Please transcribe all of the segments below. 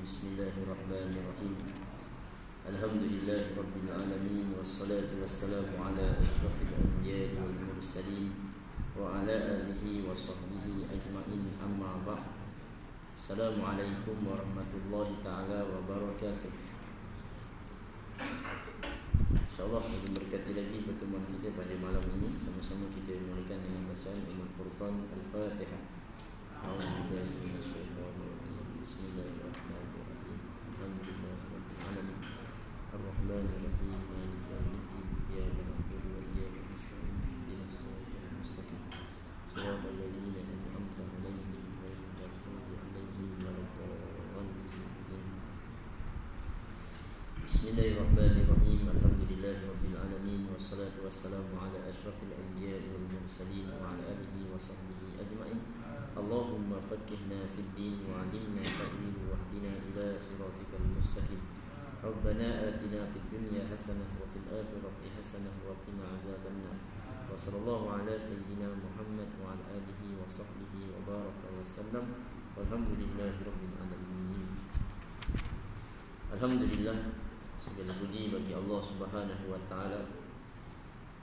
Bismillahirrahmanirrahim. Alhamdulillahi rabbil alamin, wassalatu wassalamu ala asyrafil anbiya'i wal mursalin wa ala alihi wa sahbihi ajma'in, amma ba'd. Assalamualaikum warahmatullahi ta'ala wabarakatuh. InsyaAllah kita berkati lagi pertemuan kita pada malam ini. Sama-sama kita memulakan dengan bacaan Ummul Furqan Al-Fatihah. A'udzubillahi minasyaitonirrajim. Bismillahirrahmanirrahim. Alhamdulillahirabbil alamin. Ar-Rahmanirrahim. Maliki yaumiddin. Iyyaka na'budu wa iyyaka nasta'in. Ihdinas siratal mustaqim. Shiratal ladzina an'amta 'alaihim ghairil maghdubi 'alaihim waladdallin. Bismillahirrahmanirrahim. Alhamdulillahirabbil alamin, wassalatu wassalamu ala asyrafil anbiya'i wal mursalin wa ala alihi wa sahbihi ajma'in. Allahumma faqqihna fid din wa 'allimna ta'wil wahdina ila siratikal mustaqim. Rabbana atina fid dunya hasanah wa fil akhirati hasanah wa qina azabannar. Wa sallallahu ala sayyidina Muhammad wa ala alihi wa sahbihi wa baraka wa sallam. Walhamdulillahi rabbil alamin. Alhamdulillah, segala puji bagi Allah Subhanahu wa taala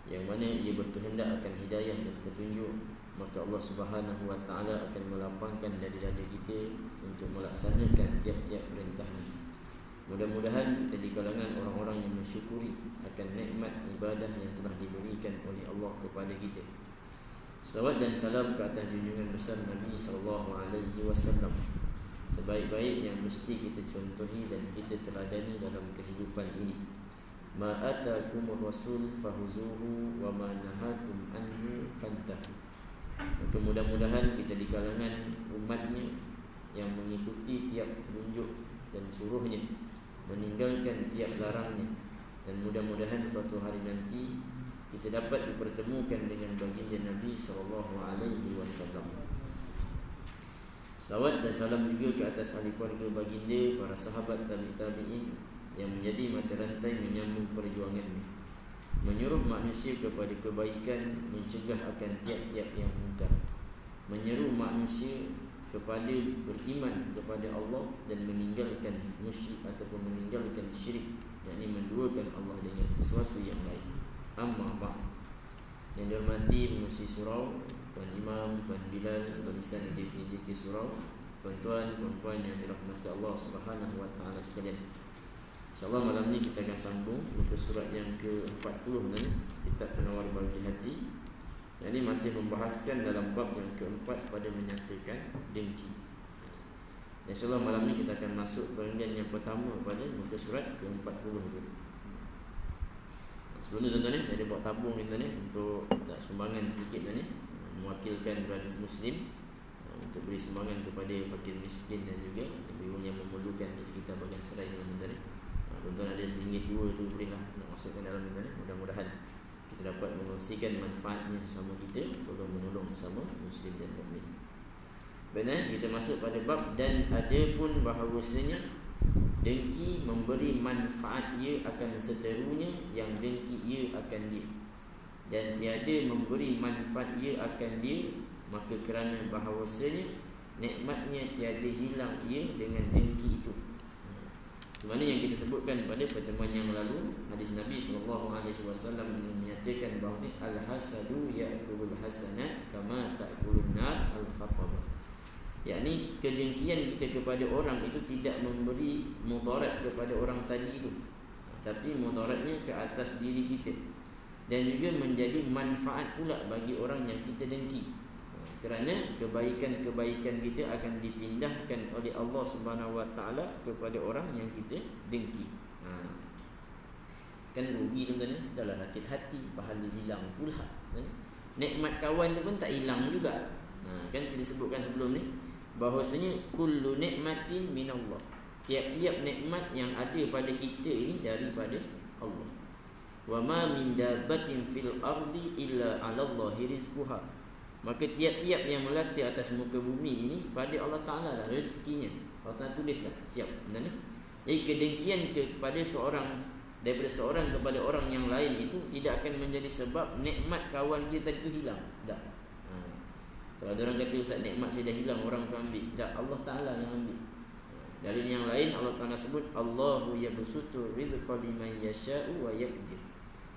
yang mana Ia berkehendak akan hidayah dan petunjuk, maka Allah Subhanahu wa taala akan melapangkan dada-dada kita untuk melaksanakan tiap-tiap perintahnya. Mudah-mudahan kita di kalangan orang-orang yang mensyukuri akan nikmat ibadah yang telah diberikan oleh Allah kepada kita. Salawat dan salam ke atas junjungan besar Nabi sallallahu alaihi wasallam, sebaik-baik yang mesti kita contohi dan kita teladani dalam kehidupan ini. Ma atakumur rasul fahuzuhu wa ma nahakum anhu fantahu. Maka mudah-mudahan kita di kalangan umatnya yang mengikuti tiap tunjuk dan suruhnya, meninggalkan tiap larangnya, dan mudah-mudahan suatu hari nanti kita dapat dipertemukan dengan baginda Nabi sallallahu alaihi wasallam. Salawat dan salam juga ke atas ahli keluarga baginda, para sahabat tabi'in yang menjadi mata rantai menyambung perjuangannya, menyuruh manusia kepada kebaikan, mencegah akan tiap-tiap yang munkar, menyeru manusia kepada beriman kepada Allah dan meninggalkan musyrik ataupun meninggalkan syirik, yakni menduakan Allah dengan sesuatu yang lain. Amma ba'd. Yang dihormati pengurusi surau, Tuan Imam, Tuan Bilal, barisan JK surau, tuan-tuan, puan-puan yang dirahmati Allah Subhanahu wa taala sekalian. InsyaAllah malam ni kita akan sambung muka surat yang ke-40 ni, Kitab Penawar Bagi Hati. Yang ini masih membahaskan dalam bab yang keempat pada menyatakan dengki. InsyaAllah malam ni kita akan masuk bahagian yang pertama pada muka surat ke-40 tu. Sebelum tu tuan-tuan ni, saya ada buat tabung ni tuan-tuan ni untuk tak sumbangan sedikit tuan-tuan ni, mewakilkan brothers Muslim untuk beri sumbangan kepada fakir miskin dan juga ibu yang memerlukan di sekitar bahagian serai ni tuan-tuan ni. Tuan-tuan ada RM1-2 tu bolehlah nak masukkan dalam ni. Mudah-mudahan kita dapat mengongsikan manfaatnya sesama kita, tolong menolong sesama muslim dan mukmin. Benar, kita masuk pada bab dan ada pun bahawasanya dengki memberi manfaat ia akan seterunya yang dengki ia akan dia, dan tiada memberi manfaat ia akan dia, maka kerana bahawasanya nikmatnya tiada hilang ia dengan dengki itu. Mana yang kita sebutkan pada pertemuan yang lalu, hadis Nabi sallallahu alaihi wasallam menyatakan bahawa al-hasadu ya'kulul hasanat kama ta'kulun nar al-khatab. Yakni kedengkian kita kepada orang itu tidak memberi mudarat kepada orang tadi itu, tapi mudaratnya ke atas diri kita, dan juga menjadi manfaat pula bagi orang yang kita dengki. Kerana kebaikan-kebaikan kita akan dipindahkan oleh Allah Subhanahu wa taala kepada orang yang kita dengki. Kan rugi tuan-tuan, dalam sakit hati, pahala hilang pula. Nikmat kawan tu pun tak hilang juga. Kan kita sebutkan sebelum ni bahawasanya kullu nikmatin minallah. Tiap-tiap nikmat yang ada pada kita ini daripada Allah. Wa ma min dabbatin fil ardi illa 'alallahi rizquha. Maka tiap-tiap yang melata atas muka bumi ini pada Allah Ta'ala lah rezekinya. Allah Ta'ala tulislah, siap. Benar ni? Jadi kedengkian kepada seorang, daripada seorang kepada orang yang lain itu tidak akan menjadi sebab nikmat kawan kita itu hilang. Tak. Kalau ada orang kata, Ustaz, nikmat saya dah hilang, orang tu ambil. Tak, Allah Ta'ala yang ambil. Dari yang lain Allah Ta'ala sebut Allahu yabsutu rizqa liman yasha'u wa yaqdir.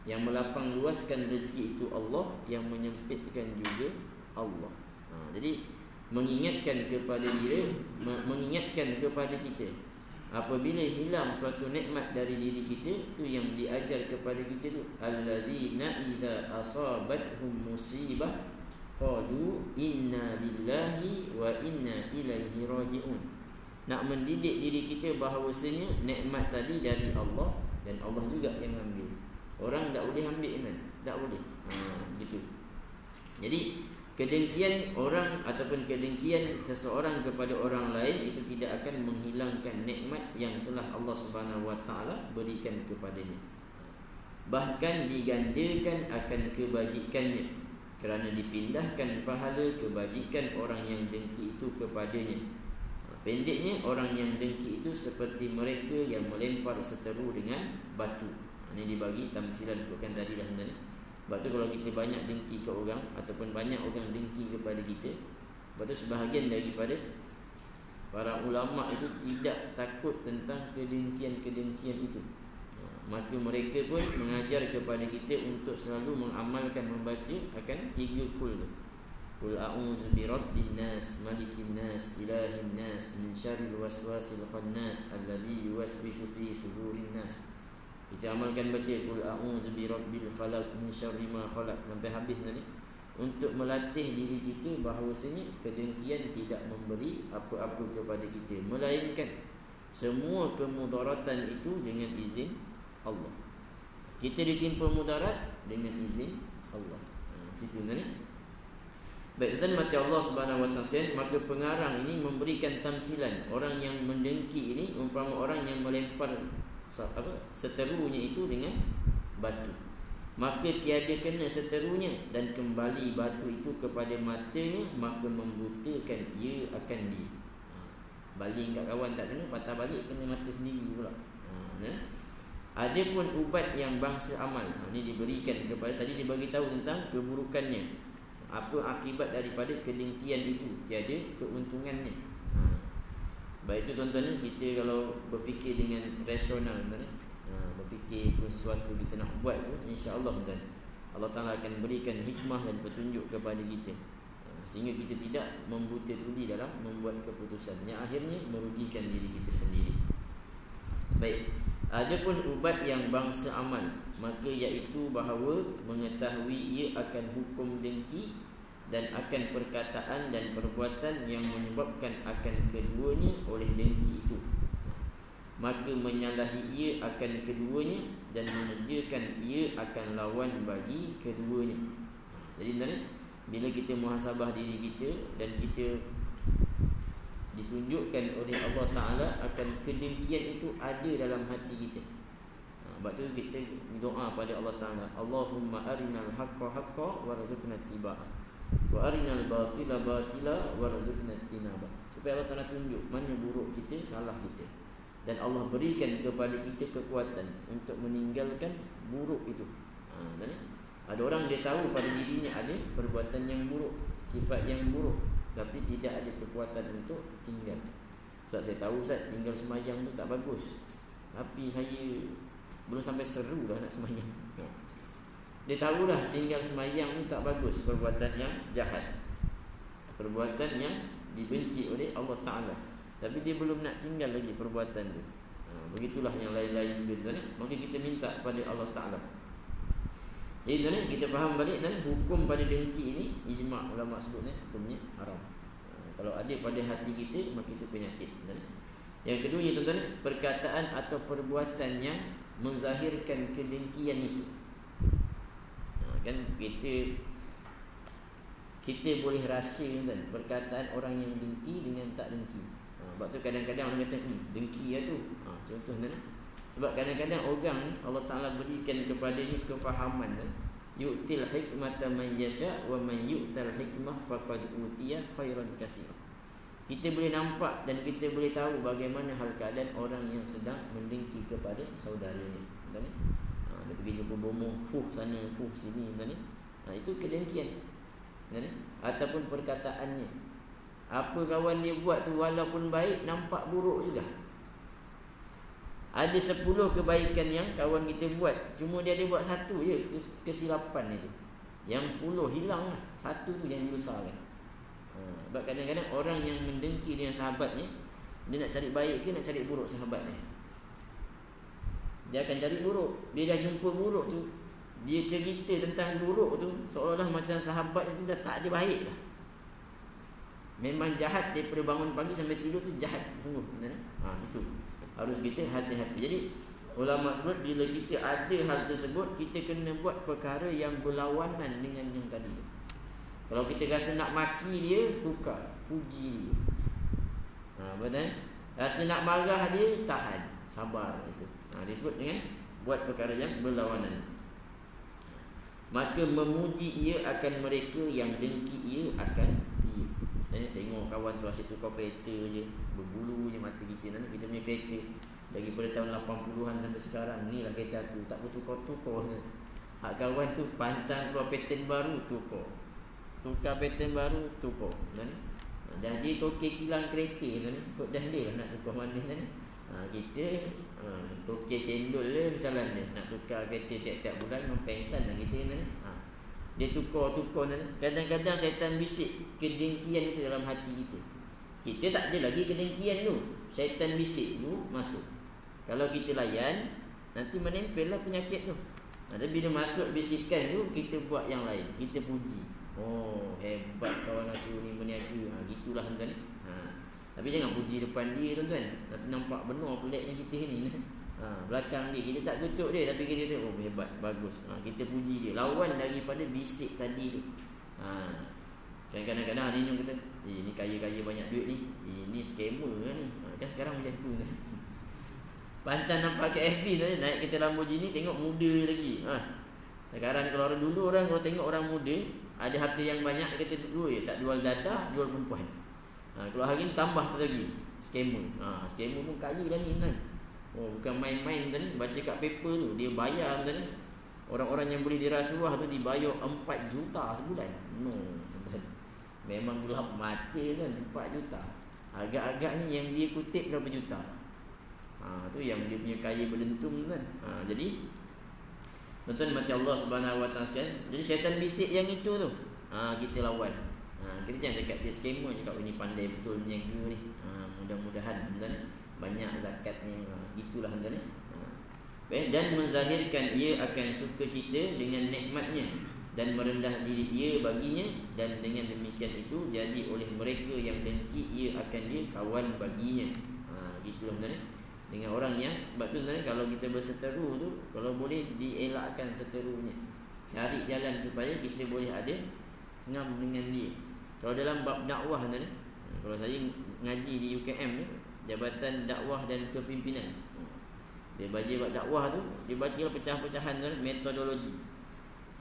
Yang melapang luaskan rezeki itu Allah, yang menyempitkan juga Allah. Jadi mengingatkan kepada dia, mengingatkan kepada kita apabila hilang suatu nikmat dari diri kita, tu yang diajar kepada kita tu, alladzina idza asabathum musibah qalu inna lillahi wa inna ilaihi raji'un. Nak mendidik diri kita bahawasanya nikmat tadi dari Allah dan Allah juga yang ambil. Orang tak boleh ambil kan? Tak boleh. Gitu. Jadi kedengkian orang ataupun kedengkian seseorang kepada orang lain itu tidak akan menghilangkan nikmat yang telah Allah Subhanahu Wa Taala berikan kepadanya. Bahkan digandakan akan kebajikannya, kerana dipindahkan pahala kebajikan orang yang dengki itu kepadanya. Pendeknya, orang yang dengki itu seperti mereka yang melempar seteru dengan batu. Ini dibagi tamsilan sebutkan tadi dah sebenarnya. Sebab tu kalau kita banyak dengki ke orang ataupun banyak orang dengki kepada kita, sebab tu sebahagian daripada para ulama itu tidak takut tentang kedengkian-kedengkian itu. Maka mereka pun mengajar kepada kita untuk selalu mengamalkan, membaca akan 3 kul tu. Qul a'udzu birabbin nas, malikin nas, ilahin nas, min syarril waswasil khannas alladzi yuwaswisu fi sudurin nas. Kita amalkan baca Qul a'udzu birabbil falaq min syarri ma khalaq sampai habis nanti, untuk melatih diri kita bahawasanya kedengkian tidak memberi apa-apa kepada kita, melainkan semua kemudaratan itu dengan izin Allah. Kita ditimpa mudarat dengan izin Allah. Situ nanti. Baik, tuan mati Allah Subhanahu Wa Taala sekalian, maka pengarang ini memberikan tamsilan orang yang mendengki ini umpama orang yang melempar seterunya itu dengan batu. Maka tiada kena seterunya dan kembali batu itu kepada matanya, maka membutakan ia akan dia. Baling kat kawan tak kena, patah balik kena mata sendiri pula. Adapun ubat yang bangsa amal, ini diberikan kepada, tadi dibagi tahu tentang keburukannya. Apa akibat daripada kedengkian itu? Tiada keuntungannya. Sebab itu tuan-tuan, kita kalau berfikir dengan rasional, berfikir sesuatu kita nak buat tu, insya-Allah tuan, Allah Taala akan berikan hikmah dan petunjuk kepada kita, sehingga kita tidak membuta-tuli dalam membuat keputusan yang akhirnya merugikan diri kita sendiri. Baik, adapun ubat yang bangsa amal, maka iaitu bahawa mengetahui ia akan hukum dengki dan akan perkataan dan perbuatan yang menyebabkan akan keduanya oleh dengki itu, maka menyalahi ia akan keduanya dan mengerjakan ia akan lawan bagi keduanya. Jadi sebenarnya bila kita muhasabah diri kita dan kita ditunjukkan oleh Allah Ta'ala akan kedengkian itu ada dalam hati kita, sebab tu kita doa pada Allah Ta'ala, Allahumma arinal haqqa haqqa warzuqna ittiba'ah wa arinal batila batila warzuqna ijtinabah. Supaya Allah Ta'ala tunjuk mana buruk kita, salah kita, dan Allah berikan kepada kita kekuatan untuk meninggalkan buruk itu. Ada orang dia tahu pada dirinya ada perbuatan yang buruk, sifat yang buruk, tapi tidak ada kekuatan untuk tinggal. Ustaz, saya tahu Ustaz, tinggal semayang tu tak bagus, tapi saya belum sampai seru dah nak semayang. Dia tahulah tinggal semayang tu tak bagus, perbuatan yang jahat, perbuatan yang dibenci oleh Allah Ta'ala, tapi dia belum nak tinggal lagi perbuatan tu. Begitulah yang lain-lain juga, maka kita minta pada Allah Ta'ala. Jadi kita faham balik hukum pada dengki ini, ijma' ulama sebutnya hukumnya haram. Kalau ada pada hati kita, maka itu penyakit. Yang kedua, tuan-tuan, perkataan atau perbuatan yang menzahirkan kedengkian itu. Kan kita boleh rasa kan perkataan orang yang dengki dengan tak dengki. Sebab tu kadang-kadang orang kata dengki lah tu. Contoh sebab kadang-kadang orang ni Allah Ta'ala berikan kepadanya kefahaman, yu'til hikmata man yasha' wa man yu'tal hikmah faqad utiya khairan katsira. Kita boleh nampak dan kita boleh tahu bagaimana hal keadaan orang yang sedang mendengki kepada saudaranya. Dia pergi jumpa bomoh, sana, sini, itu kedengkian. Ataupun perkataannya, apa kawan dia buat tu walaupun baik, nampak buruk juga. Ada 10 kebaikan yang kawan kita buat, cuma dia buat satu je, itu kesilapan itu. Yang 10 hilang lah, satu tu yang dibesarkan. Sebab kadang-kadang orang yang mendengki dengan sahabatnya, dia nak cari baik ke nak cari buruk sahabatnya? Dia akan cari buruk. Dia dah jumpa buruk tu, dia cerita tentang buruk tu seolah-olah macam sahabat itu dah tak ada baik dah. Memang jahat daripada bangun pagi sampai tidur tu jahat sungguh. Situ harus kita hati-hati. Jadi ulama sebut bila kita ada hal tersebut, kita kena buat perkara yang berlawanan dengan yang tadi. Kalau kita rasa nak maki dia, tukar, puji dia. Betul? Rasa nak marah dia, tahan, sabar itu. Disebut dengan buat perkara yang berlawanan. Maka memuji ia akan mereka, yang dengki ia akan dia. Tengok kawan tu asyik tukar kereta je, berbulu je mata kita. Kita punya kereta daripada tahun 80-an sampai sekarang, ni lah kereta aku, tak bertukar-tukar. Hak kawan tu pantang keluar pattern baru, tukar pattern baru, tukar. Dah dia tokek kilang kereta kok dah dia lah nak tukar mana kita tokek cendol lah misalnya nak tukar kereta tiap-tiap bulan, memang pensan lah kita dia tukar. Kadang-kadang syaitan bisik kedengkian itu dalam hati kita. Kita tak ada lagi kedengkian tu, syaitan bisik tu masuk. Kalau kita layan, nanti menempel lah penyakit tu. Tapi bila masuk bisikan tu, kita buat yang lain, kita puji. Oh, hebat kawan aku ni, berniaga. Gitulah tuan-tuan. Tapi jangan puji depan dia tuan-tuan. Nampak benar peliknya kita ni. Belakang dia kita tak kutuk dia, tapi kita tu, oh hebat, bagus. Kita puji dia. Lawan daripada bisik tadi tu. Kadang-kadang hari ni kata, ni kaya-kaya banyak duit ni, ini scammer ni. Kan sekarang macam tu. Pantan nampak kat FB tu, naik kereta Lamborghini, tengok muda lagi. Sekarang ni kalau orang tengok orang muda ada harta yang banyak, kata dulu tak jual dadah, jual perempuan. Kalau hari ni tambah lagi scammer. Scammer pun kaya dah ni kan. Bukan main-main tadi, baca kat paper tu, dia bayar tadi. Orang-orang yang boleh dirasuah tu dibayar 4 juta sebulan. No. Memang gelap mata kan, 4 juta. Agak-agak ni yang dia kutip berapa juta. Tu yang dia punya kaya berdentum kan. Jadi tuan-tuan mati Allah Subhanahu Wa Taala sekalian. Jadi syaitan bisik yang itu tu, kita lawan. Kita jangan cakap dia scammer, cakap ini pandai betul berniaga ni. Mudah-mudahan tuan-tuan banyak zakatnya. Gitulah tuan-tuan. Dan menzahirkan ia akan sukacita dengan nikmatnya dan merendah diri ia baginya, dan dengan demikian itu jadi oleh mereka yang dengki ia akan dia kawan baginya. Gitulah tuan-tuan. Dengan orang yang, sebab tu sebenarnya kalau kita berseteru tu, kalau boleh dielakkan seterunya, cari jalan supaya kita boleh ada ngam dengan dia. Kalau dalam bab dakwah ni, kalau saya ngaji di UKM tu, Jabatan Dakwah dan Kepimpinan, dia baca bab dakwah tu, dia baca pecah-pecahan tu, metodologi.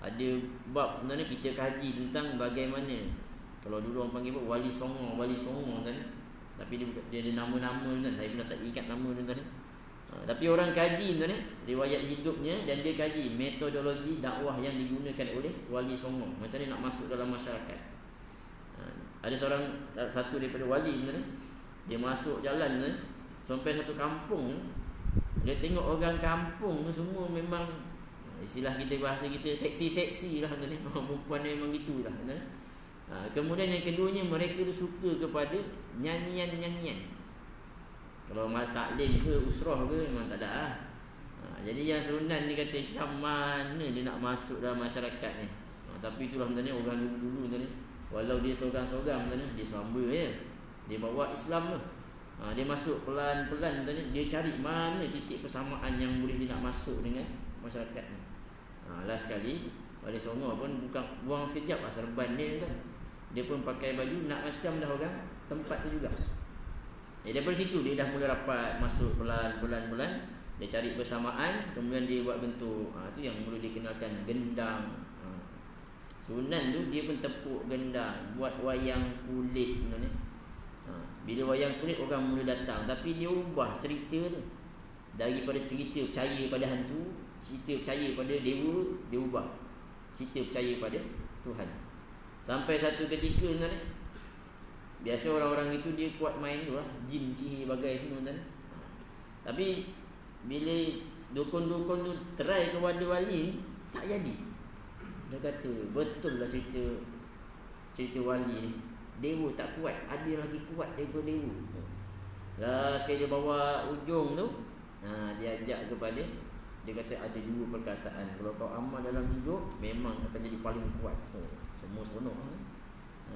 Ada bab sebenarnya kita kaji tentang bagaimana, kalau dulu orang panggil wali songo kan. Tapi dia ada nama-nama kan, saya pun tak ingat nama tuan-tuan. Tapi orang kaji tuan, riwayat hidupnya, dan dia kaji metodologi dakwah yang digunakan oleh wali songo, macam mana nak masuk dalam masyarakat. Ada satu daripada wali tuan, dia masuk jalan sampai satu kampung, dia tengok orang kampung tu semua memang, istilah kita, bahasa kita, seksi-seksi lah tuan. Perempuan memang gitulah tuan. Kemudian yang keduanya, mereka tu suka kepada nyanyian-nyanyian. Kalau mas taklim ke usrah ke memang tak ada jadi yang serunan ni kata macam mana dia nak masuk dalam masyarakat ni. Tapi itulah sebenarnya orang dulu ni, walau dia seorang-seorang sebenarnya, dia samba je, dia bawa Islam tu. Dia masuk pelan-pelan sebenarnya, dia cari mana titik persamaan yang boleh dia nak masuk dengan masyarakat ni. Last sekali Wali Songo pun bukan buang sekejap serban dia kan. Dia pun pakai baju nak macam dah orang tempat tu juga. Daripada situ dia dah mula rapat, masuk pelan-pelan, dia cari bersamaan, kemudian dia buat bentuk. Tu yang mula dikenalkan gendang. Sunan tu dia pun tepuk gendang, buat wayang kulit ni. Bila wayang kulit orang mula datang, tapi dia ubah cerita tu. Daripada cerita percaya pada hantu, cerita percaya pada dewa, dia ubah cerita percaya pada Tuhan. Sampai satu ketika ni, biasa orang-orang itu dia kuat main tu lah, jin, sihir, bagai semua kan. Tapi bila dukun-dukun tu try ke wali-wali ni, tak jadi. Dia kata betul lah cerita wali ni, dewa tak kuat, ada lagi kuat daripada dewa. Lah sekali dia bawa ujung tu, dia ajak kepada, dia kata ada dua perkataan, kalau kau amal dalam hidup memang akan jadi paling kuat. Semua seronok kan.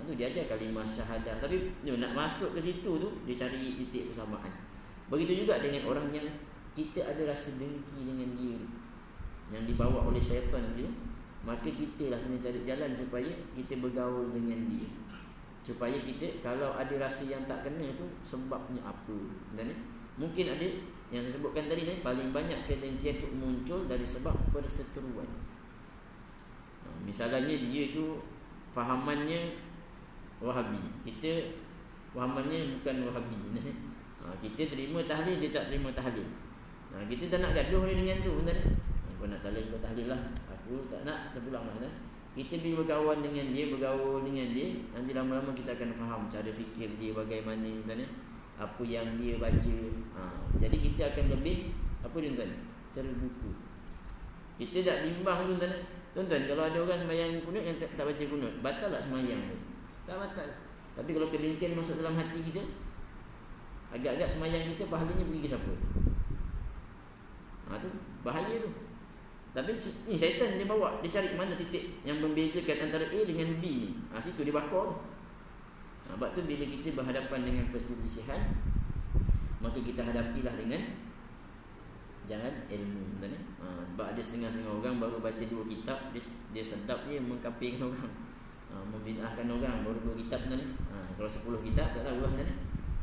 Tu dia ajar kalimah syahadah. Tapi nak masuk ke situ tu, dia cari titik persamaan. Begitu juga dengan orang yang kita ada rasa dengki dengan dia, yang dibawa oleh syaitan dia, maka kita lah kena cari jalan supaya kita bergaul dengan dia, supaya kita kalau ada rasa yang tak kena tu sebabnya apa. Dan mungkin ada yang saya sebutkan tadi ni, paling banyak kedengkian tu muncul dari sebab perseteruan. Misalnya dia tu fahamannya Wahabi, kita fahamannya bukan Wahabi. Kita terima tahlil, dia tak terima tahlil. Kita tak nak gaduh ni dengan tu. Kau nak tahlil, kau tahlil lah, aku tak nak, terpulang lah. Kita bila berkawan dengan dia, bergaul dengan dia, nanti lama-lama kita akan faham cara fikir dia bagaimana, apa yang dia baca. Jadi kita akan lebih tuan-tuan, terbuka. Kita tak bimbang tuan-tuan. Kalau ada orang sembahyang kunut yang tak baca kunut, batal tak sembahyang tu? Tak batal. Tapi kalau kedengkian masuk dalam hati kita, agak-agak sembahyang kita pahalanya pergi ke siapa? Tu bahaya tu. Tapi ni syaitan dia bawa, dia cari mana titik yang membezakan antara A dengan B ni. Situ dia bakar. Sebab tu bila kita berhadapan dengan perselisihan, maka kita hadapilah dengan jalan ilmu. Sebab ada setengah-setengah orang baru baca 2 kitab, dia sedap dia mengkapirkan orang, membid'ahkan orang, baru 2 kitab kalau 10 kitab tak tahu lah.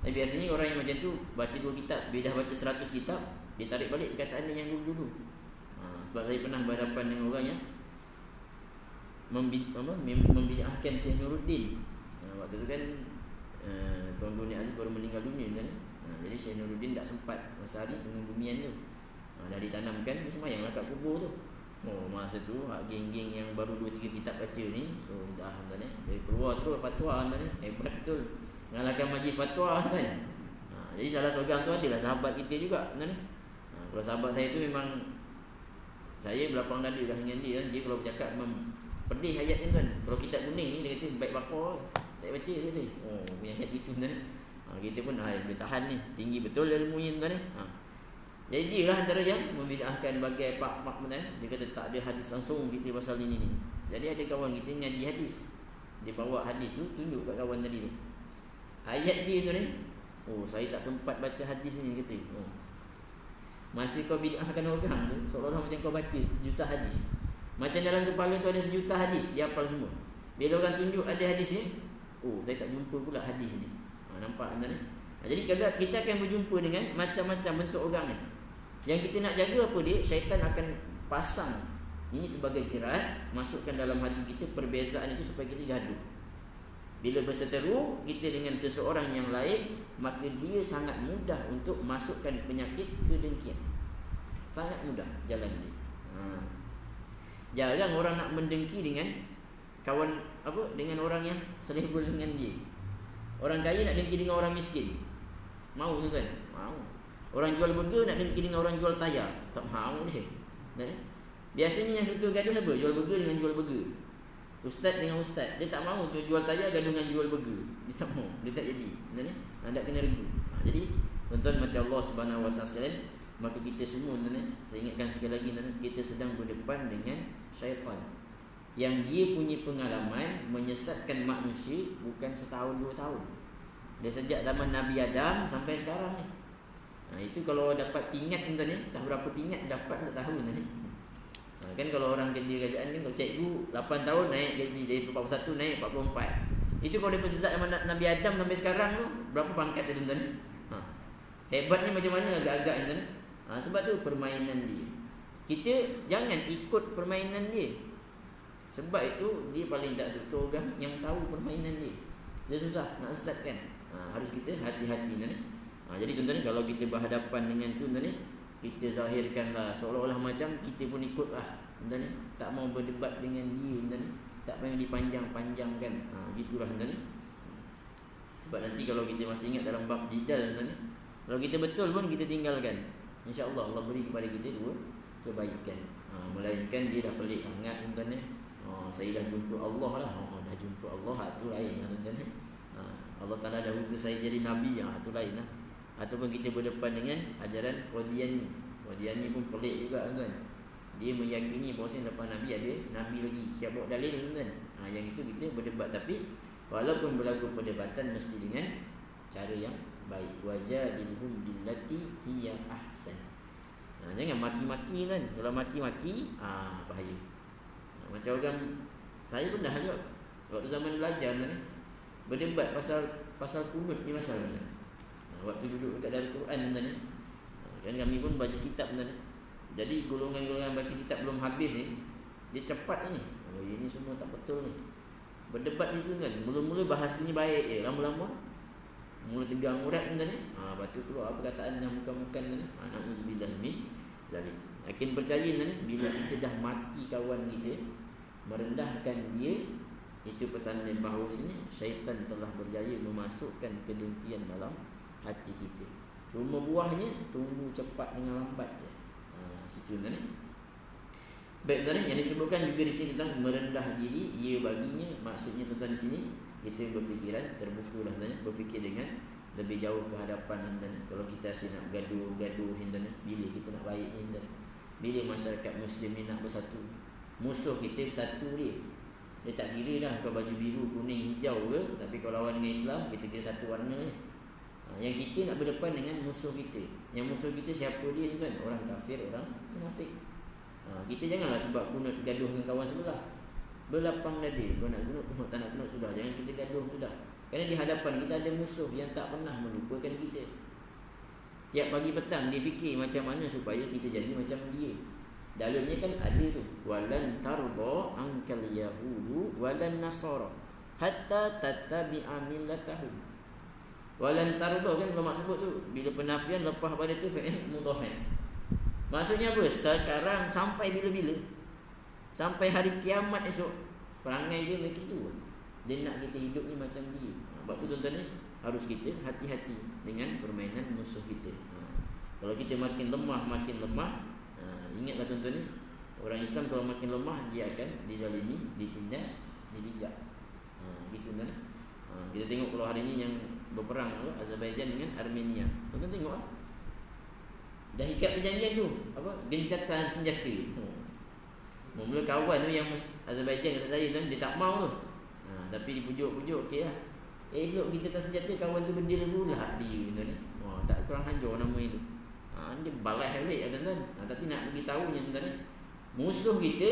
Tapi biasanya orang yang macam tu baca 2 kitab, bila dah baca 100 kitab, dia tarik balik perkataan dia yang dulu-dulu. Sebab saya pernah berhadapan dengan orang yang membid'ahkan Syekh Nuruddin. Waktu tu kan Tuan Guru Aziz baru meninggal dunia kan. Jadi Syekh Nuruddin tak sempat masa hari dengan bumian tu. Dah ditanamkan, dia sembahyanglah kat kubur tu. Masa tu geng-geng yang baru 2-3 kitab baca ni, so dah dia keluar terus fatwa hebat betul. Mengalahkan majlis fatwa kan. Jadi salah seorang tu adalah sahabat kita juga kalau sahabat saya tu memang saya berlapang dada dah dengan dia. Dia kalau bercakap pedih ayat ni tuan. Kalau kitab kuning ni dia kata baik bakar, tak baca dia kata. Punya ayat gitu kita pun boleh tahan ni, tinggi betul ilmu ni tuan. Jadi dia lah antara yang membid'ahkan bagai pak-pak benar. Dia kata tak ada hadis langsung kita pasal ini ni. Jadi ada kawan kita ngaji hadis, dia bawa hadis tu tunjuk kat kawan tadi tu, ayat dia tu ni. Saya tak sempat baca hadis ni kata. Masih kau bid'ahkan orang tu, seolah-olah macam kau baca 1 juta hadis. Macam dalam kepala tu ada 1 juta hadis, dia hafal semua. Bila orang tunjuk ada hadis ni, saya tak jumpa pula hadis ni. Nampak anda ni? Jadi kalau kita akan berjumpa dengan macam-macam bentuk orang ni, yang kita nak jaga apa dia? Syaitan akan pasang ini sebagai jerat, masukkan dalam hati kita perbezaan itu supaya kita gaduh. Bila berseteru kita dengan seseorang yang lain, maka dia sangat mudah untuk masukkan penyakit kedengkian. Sangat mudah jalan dia. Jarang orang nak mendengki dengan kawan dengan orang yang selebel dengan dia. Orang kaya nak dengki dengan orang miskin, mau tuan? Mau. Orang jual burger nak dengki dengan orang jual tayar, tak mau dia. Biasanya yang suka gaduh siapa? Jual burger dengan jual burger, ustaz dengan ustaz. Dia tak mau jual tayar gaduh dengan jual burger. Dia tak mau, dia tak jadi. Anda kena regu. Jadi tuan-tuan mati Allah Subhanahu Wa Taala sekalian, maka kita semua saya ingatkan sekali lagi kita sedang berdepan dengan syaitan yang dia punya pengalaman menyesatkan manusia bukan setahun 2 tahun. Dia sejak zaman Nabi Adam sampai sekarang ni. Itu kalau dapat pingat tuan ni, tak berapa pingat dapat tak tahu ni. Kan kalau orang kerja kerajaan ni, kalau cikgu 8 tahun naik gaji dari 41 naik 44. Itu kalau dia sejak zaman Nabi Adam sampai sekarang tu berapa pangkat dia tuan ni? Hebatnya macam mana agak-agak tuan. Sebab tu permainan dia. Kita jangan ikut permainan dia. Sebab itu dia paling tak suka orang yang tahu permainan dia. Dia susah nak sesatkan. Harus kita hati-hati ni. Jadi tuan-tuan, kalau kita berhadapan dengan tu tuan-tuan, kita zahirkanlah seolah-olah macam kita pun ikutlah. Tuan-tuan, tak mau berdebat dengan dia tuan-tuan. Tak payah dipanjang-panjangkan. Gitulah tuan-tuan. Sebab nanti kalau kita masih ingat dalam bab jidal tuan-tuan, kalau kita betul pun kita tinggalkan. insya-Allah Allah beri kepada kita dua kebaikan. Melainkan dia dah pelik sangat tuan-tuan ni. Saya dah jumpa Allah lah. Dah jumpa Allah tu lain lah tuan-tuan ni. Allah Taala dah utus saya jadi nabi, tu lain lah. Ataupun kita berdepan dengan ajaran Qadiani. Qadiani pun pelik juga tuan-tuan. Dia meyakini bahawa lepas nabi ada nabi lagi. Siap bawa dalil tuan-tuan. Yang itu kita berdebat, tapi walaupun berlaku perdebatan mesti dengan cara yang baik. Wajadilhum billati hiya ahsan. Jangan maki-maki kan. Kalau maki-maki bahaya. Macam orang, saya pernah juga waktu zaman belajar kan, berdebat pasal kunut ni masalah. Waktu duduk dekat dalam Quran kan, kan kami pun baca kitab kan. Jadi golongan-golongan baca kitab belum habis ni, dia cepat ni. Ini semua tak betul ni. Berdebat situ kan. Mula-mula bahasanya baik, lama-lama mula tegang urat kan. Lepas tu keluar perkataan yang bukan-bukan kan. Na'udzubillah min zalik. Yakin percaya kan, bila kita dah mati kawan kita, merendahkan dia, itu petanda bahawasanya syaitan telah berjaya memasukkan kedengkian dalam hati kita. Cuma buahnya tunggu cepat dengan lambat je. Situ kan. Baik tuan, yang disebutkan juga di sini tentang merendah diri, ia baginya, maksudnya tuan di sini kita berfikiran terbuka lah tuan, berfikir dengan lebih jauh ke hadapan tuan. Kalau kita asyik nak gaduh tuan, bila kita nak baik tuan, bila masyarakat Muslim ni nak bersatu, musuh kita bersatu dia tak kira dah kau baju biru, kuning, hijau ke, tapi kalau lawan dengan Islam kita kira satu warna je. Yang kita nak berdepan dengan musuh kita. Yang musuh kita siapa dia tuan? Orang kafir, orang munafik. Kita janganlah sebab kunut gaduh dengan kawan sebelah, berlapang dada. Kau nak kunut, tak nak kunut, sudah. Jangan kita gaduh, sudah. Kerana di hadapan kita ada musuh yang tak pernah melupakan kita. Tiap pagi petang dia fikir macam mana supaya kita jadi macam dia. Dalamnya kan ada tu, walan tarda ankal yahudu walan nasara hatta tattabi'a millatahum. Walan tarda kan ulama sebut tu, bila penafian lepas pada tu fi'il mudhari. Maksudnya apa? Sekarang sampai bila-bila? Sampai hari kiamat esok, perangai dia begitu. Dia nak kita hidup ni macam dia. Sebab tu tuan-tuan ni harus kita hati-hati dengan permainan musuh kita. Kalau kita makin lemah, ingatlah tuan-tuan ni, orang Islam kalau makin lemah dia akan dizalimi, ditindas, dibijak. Gitu tuan. Kita tengok kalau hari ni yang berperang Azerbaijan dengan Armenia. Tuan-tuan tengok dah ikat perjanjian tu, gencatan senjata. Mula kawan tu yang Azerbaijan kata saya tu, dia tak mau tu. Tapi dipujuk-pujuk, okey lah. Elok gencatan senjata, kawan tu berdiri pula dia tuan ni. Tak kurang hancur nama itu. Dia balai helik tuan-tuan. Tapi nak bagi tahunya tuan-tuan, musuh kita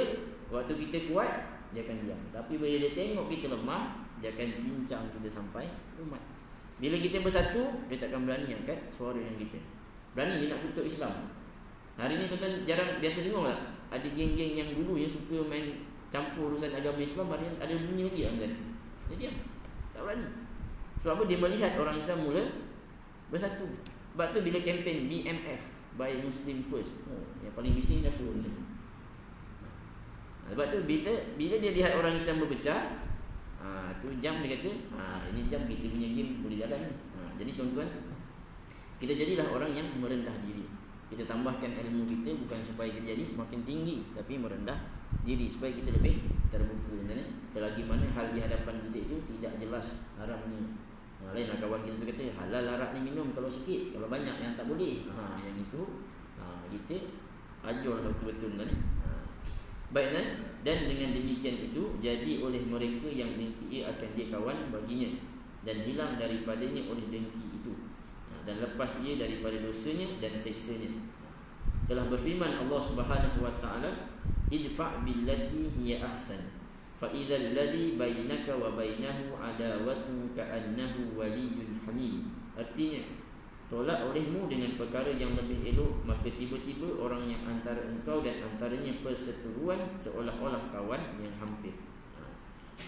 waktu kita kuat dia akan diam. Tapi bila dia tengok kita lemah, dia akan cincang kita sampai umat. Bila kita bersatu, dia takkan berani angkat suara yang kita. Berani dia nak kutuk Islam. Hari ni tuan-tuan jarang biasa dengar tak? Ada geng-geng yang dulu yang suka main campur urusan agama Islam, hari ni ada bunyi lagi tuan-tuan. Dia diam. Tak berani. Sebab apa? Dia melihat orang Islam mula bersatu. Sebab tu bila kempen BMF, Buy Muslim First, yang paling bising siapa ni? Sebab tu bila dia lihat orang Islam berpecah, tu jam dia kata, ini jam kita punya game boleh jalan ni. Jadi tuan-tuan, kita jadilah orang yang merendah diri. Kita tambahkan ilmu kita bukan supaya kita jadi makin tinggi, tapi merendah diri supaya kita lebih terbuka. Selagi mana hal di hadapan kita itu tidak jelas haramnya. Lainlah kawan kita tu kata halal arak ni minum kalau sikit, kalau banyak yang tak boleh. Yang itu kita ajarlah betul-betul kan. Baik kan? Dan dengan demikian itu jadi oleh mereka yang dengki ia akan dia kawan baginya, dan hilang daripadanya oleh dengki itu, dan lepas ia daripada dosanya dan seksanya. Telah berfirman Allah Subhanahu wa taala, idfa' billati hiya ahsan fa idzal ladzi bainaka wa bainahu adawatun ka'annahu waliyyun hamim. Artinya, tolak olehmu dengan perkara yang lebih elok, maka tiba-tiba orang yang antara engkau dan antaranya perseteruan seolah-olah kawan yang hampir.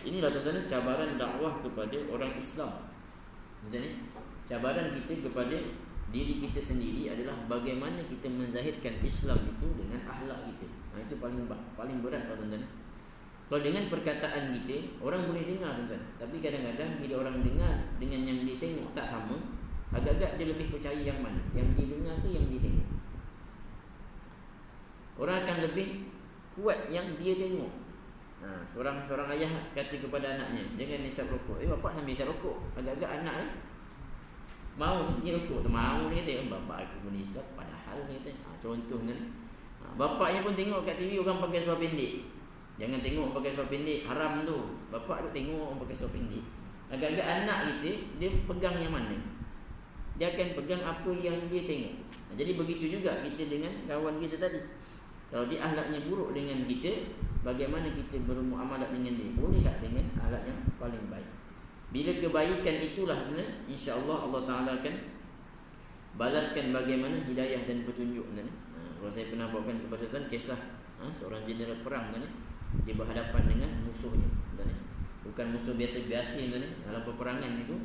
Inilah tuan-tuan cabaran dakwah kepada orang Islam. Jadi cabaran kita kepada diri kita sendiri adalah bagaimana kita menzahirkan Islam itu dengan akhlak kita. Itu paling berat tuan-tuan. Kalau dengan perkataan kita orang boleh dengar tuan-tuan, tapi kadang-kadang bila orang dengar dengan yang dia tengok tak sama, agak-agak dia lebih percaya yang mana, yang dia dengar tu yang dia tengok. Orang akan lebih kuat yang dia tengok. Seorang ayah kata kepada anaknya, jangan hisap rokok. Bapak sambil hisap rokok. Agak-agak anak mau berhenti rokok tu, mau ni kata, bapak aku pun hisap padahal ni kata. Contohnya ni. Bapaknya pun tengok kat TV orang pakai seluar pendek. Jangan tengok pakai seluar pendek, haram tu. Bapak tu tengok orang pakai seluar pendek. Agak-agak anak kita, dia pegang yang mana? Dia akan pegang apa yang dia tengok. Jadi begitu juga kita dengan kawan kita tadi. Kalau dia akhlaknya buruk dengan kita, bagaimana kita bermuamalah dengan dia? Boleh tak dengan akhlak yang paling baik? Bila kebaikan itulah, insya-Allah Allah Taala akan balaskan bagaimana hidayah dan petunjuk. Kalau saya pernah bawakan kepada tuan kisah seorang jeneral perang dia berhadapan dengan musuhnya. Bukan musuh biasa-biasa dalam peperangan itu,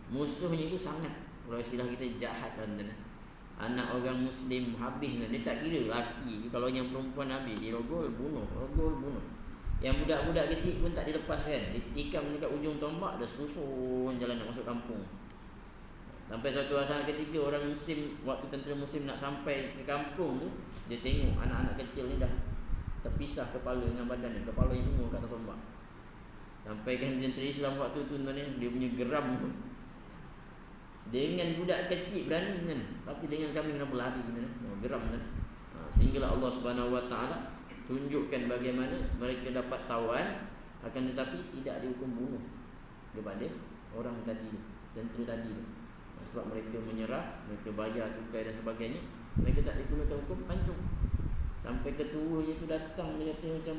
musuhnya itu sangat, kalau istilah kita, jahat. Anak orang Muslim habis, dia tak kira lelaki. Kalau yang perempuan habis, dia rogol bunuh. Yang budak-budak kecil pun tak dilepaskan, ditikam dekat ujung tombak, dah susun jalan nak masuk kampung. Sampai suatu saat ketika orang Muslim, waktu tentera Muslim nak sampai ke kampung tu, dia tengok anak-anak kecil ni dah terpisah kepala dengan badan ni, kepala ni semua kat atas tombak. Sampai kan tentera Islam waktu tu dia punya geram tu, dengan budak kecil berani tapi dengan kami kena berlari geram sehinggalah Allah Subhanahu Wa Taala tunjukkan bagaimana mereka dapat tawan, akan tetapi tidak dihukum bunuh kepada orang tadi, tentera tadi. Sebab mereka menyerah, mereka bayar cukai dan sebagainya, mereka tak dikenakan hukum pancung. Sampai ketuanya tu datang, dia kata macam,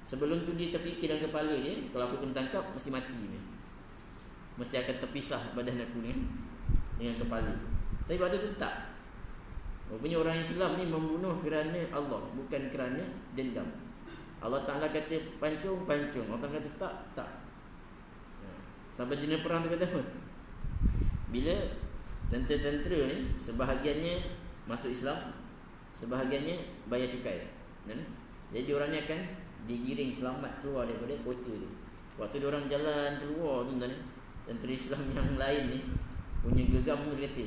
sebelum tu dia terfikir dalam kepala dia, kalau aku kena tangkap mesti mati ni, mesti akan terpisah badan aku ni dengan kepala. Tapi waktu tu tak. Rupanya orang Islam ni membunuh kerana Allah, bukan kerana dendam. Allah Ta'ala kata pancung. Allah Ta'ala kata tak. Sampai jenis perang tu kata apa? Bila tentera-tentera ni sebahagiannya masuk Islam, sebahagiannya bayar cukai. Jadi orang ni akan digiring selamat keluar daripada kota tu. Waktu diorang jalan keluar tu, tentera Islam yang lain ni punya gegam, dia kata,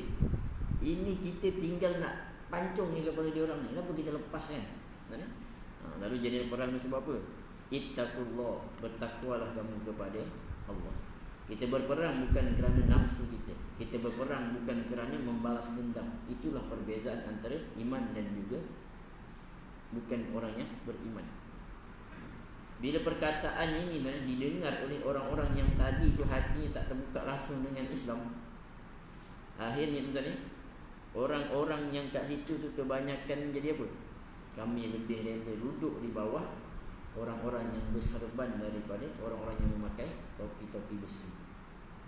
ini kita tinggal nak pancung ni kepada diorang ni, kenapa kita lepaskan? Lalu jadi perang ni sebab apa? Ittaqullah, bertakwalah kamu kepada Allah. Kita berperang bukan kerana nafsu kita berperang bukan kerana membalas dendam. Itulah perbezaan antara iman dan juga bukan orang yang beriman. Bila perkataan ini didengar oleh orang-orang yang tadi itu hatinya tak terbuka langsung dengan Islam, akhirnya tu tadi orang-orang yang kat situ tu kebanyakan jadi apa? Kami lebih rela duduk di bawah orang-orang yang berserban daripada orang-orang yang memakai topi-topi besi.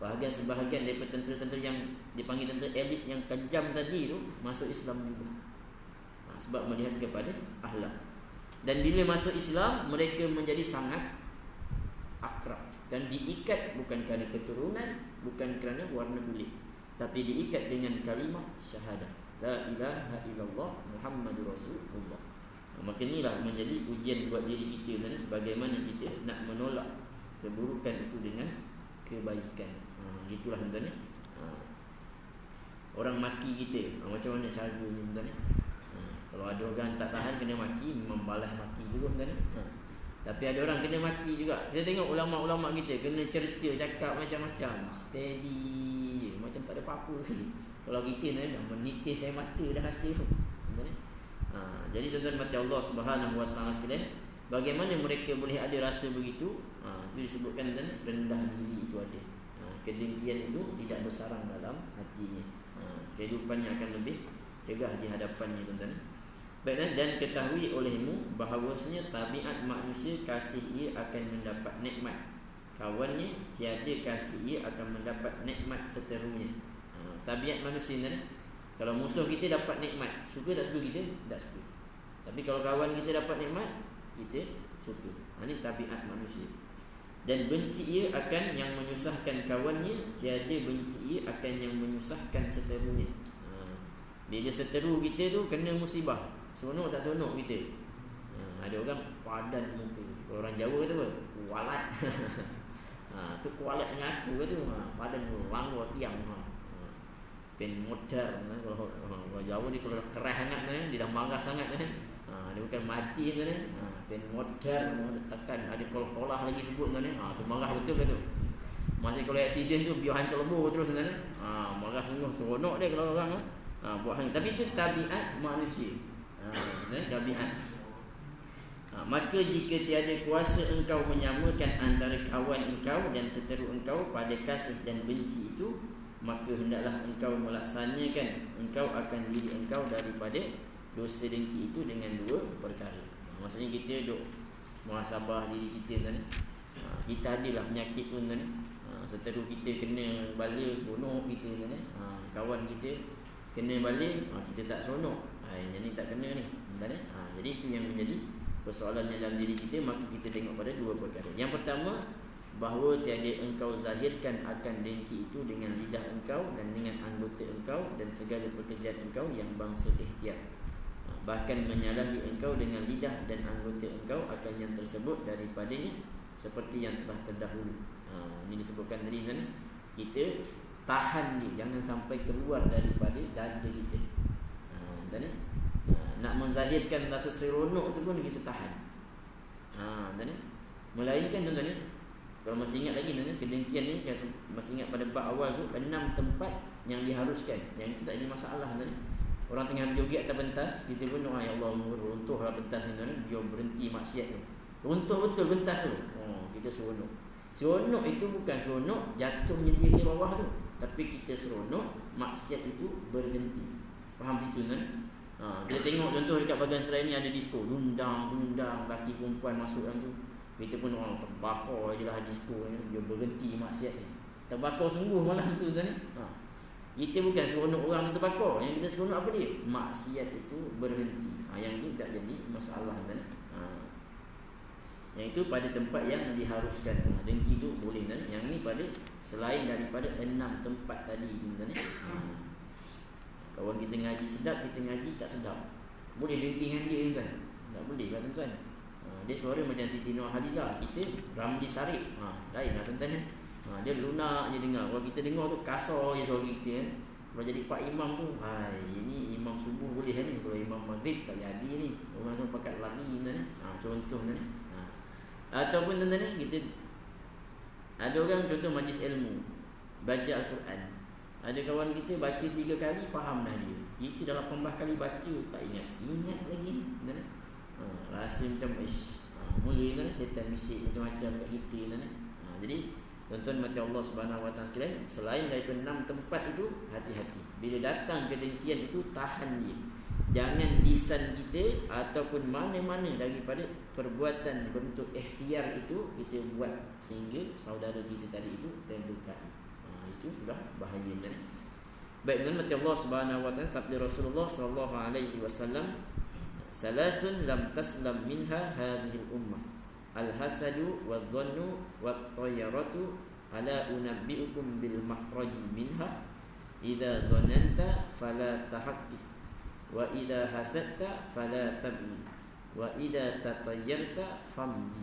Sebahagian daripada tentera-tentera yang dipanggil tentera elit yang kejam tadi tu masuk Islam juga. Sebab melihat kepada akhlak. Dan bila masuk Islam, mereka menjadi sangat akrab dan diikat bukan kerana keturunan, bukan kerana warna kulit, tapi diikat dengan kalimah syahadah, la ilaha illallah Muhammadur Rasulullah. Maka inilah menjadi ujian buat diri kita, bagaimana kita nak menolak keburukan itu dengan kebaikan. Gitulah tuan-tuan. Orang maki kita, macam mana caranya tuan-tuan? Kalau ada orang tak tahan kena maki, membalas maki dulu tuan-tuan. Tapi ada orang kena maki juga. Kita tengok ulama-ulama kita kena cerca, cakap macam-macam, steady je, macam tak ada apa-apa. Kalau kita dah menitis air mata dah rasa tu. Jadi tuan-tuan mati Allah Subhanahu Wa Taala sekalian, bagaimana mereka boleh ada rasa begitu? Itu disebutkan tuan-tuan, rendah diri itu ada. Kedengkian itu tidak bersarang dalam hatinya. Kehidupannya akan lebih cegah di hadapannya tuan-tuan. Baiklah, dan ketahui olehmu bahawasanya tabiat manusia kasih ia akan mendapat nikmat kawannya, tiada kasih ia akan mendapat nikmat seterunya. Tabiat manusia ni, kalau musuh kita dapat nikmat, suka tak suka kita? Tak suka. Tapi kalau kawan kita dapat nikmat, kita suka. Ini tabiat manusia. Dan benci ia akan yang menyusahkan kawannya, tiada benci ia akan yang menyusahkan seterunya. Bila seteru kita tu kena musibah, seronok tak seronok kita. Ada orang padan muka. Orang Jawa kata apa? Kualat. Tu kualat dengan aku kata, padan tu langgar tiang. Pen modal. Kalau Jawa ni kalau keras sangat dia dah marah sangat kan. Dia bukan mati tuan-tuan. Pen modar, tekan, ada kol-kolah lagi sebut tuan-tuan. Tu marah betul tu. Masa kalau aksiden tu biar hancur lebur terus tuan-tuan. Marah sungguh, seronok dia kalau orang buat hang. Tapi itu tabiat manusia. Tabiat. Maka jika tiada kuasa engkau menyamakan antara kawan engkau dan seteru engkau pada kasih dan benci itu, maka hendaklah engkau melaksanakan engkau akan diri engkau daripada dosa dengki itu dengan dua perkara. Maksudnya kita duk muhasabah diri kita kan. Kita adalah penyakit pun kan. Seteru kita kena bala seronok kita kan. Kawan kita kena bala kita tak seronok. Yang ni tak kena ni kan. Jadi itu yang menjadi persoalannya dalam diri kita. Maka kita tengok pada dua perkara. Yang pertama, bahawa tiada engkau zahirkan akan dengki itu dengan lidah engkau dan dengan anggota engkau dan segala pekerjaan engkau yang bangsa ikhtiar. Bahkan menyalahi engkau dengan lidah dan anggota engkau akan yang tersebut daripadanya seperti yang telah terdahulu. Ini disebutkan tadi kan, kita tahan dia jangan sampai keluar daripada dada kita. Nak menzahirkan rasa seronok tu pun kita tahan. Melainkan tuan-tuan, kalau masih ingat lagi tuan-tuan, kedengkian ni masih ingat pada bab awal tu 6 tempat yang diharuskan. Yang itu tak ada masalah tuan-tuan. Orang tengah berjoget atas pentas, kita pun doa, ya Allah, runtuhlah pentas ni tuan-tuan, biar berhenti maksiat tu. Runtuh betul pentas tu. Kita seronok. Seronok itu bukan seronok jatuhnya dia ke bawah tu, tapi kita seronok maksiat itu berhenti. Faham itu tuan-tuan? Kita tengok contoh dekat bahagian serai ni ada disco, dundang, lelaki perempuan masuk dalam tu. Kita pun orang terbakar je lah disco ni, dia berhenti maksiat ni. Terbakar sungguh malah itu tuan-tuan. Kita bukan seronok orang yang terbakar. Yang kita seronok apa dia? Maksiat itu berhenti. Yang itu tak jadi masalah kan? Yang itu pada tempat yang diharuskan. Dengki itu boleh kan? Yang ni pada selain daripada 6 tempat tadi kan? Kawan kita ngaji sedap, kita ngaji tak sedap, boleh dengki dengan dia kan? Tak boleh lah tuan-tuan. Dia suara macam Siti Nurhaliza, kita Ramli Sarip. Lain lah tuan-tuan. Dia lunak je dengar. Kalau kita dengar tu kasar je suara kita kan. Kalau jadi Pak Imam tu, ini imam subuh boleh ni. Kalau imam maghrib tak jadi ni. Orang semua pakat lari kan. Contoh kan. Ataupun tuan-tuan, kita ada orang contoh majlis ilmu, baca Al-Quran. Ada kawan kita baca 3 kali faham dah dia. Itu dah 18 kali baca tak ingat. Ingat lagi ni. Rasa macam mula kan syaitan bisik macam-macam kat kita kan. Jadi tuan-tuan mati Allah Subhanahu Wa Taala sekalian, selain daripada 6 tempat itu, hati-hati. Bila datang kedengkian itu, tahan dia. Jangan lisan kita ataupun mana-mana daripada perbuatan bentuk ikhtiar itu kita buat sehingga saudara kita tadi itu terluka. Itu sudah bahaya kan. Baik, dan mati Allah Subhanahu Wa Taala, sabda Rasulullah sallallahu alaihi wasallam, salasun lam taslam minha hadhihi ummah, al-hasadu wadh-dhannu wat-tayyaratu, ala unabbiukum bil mahraji minha, idza dhananta fala tahaqqi, wa idza hasadta fala tabni, wa idza tatayyarta famdi.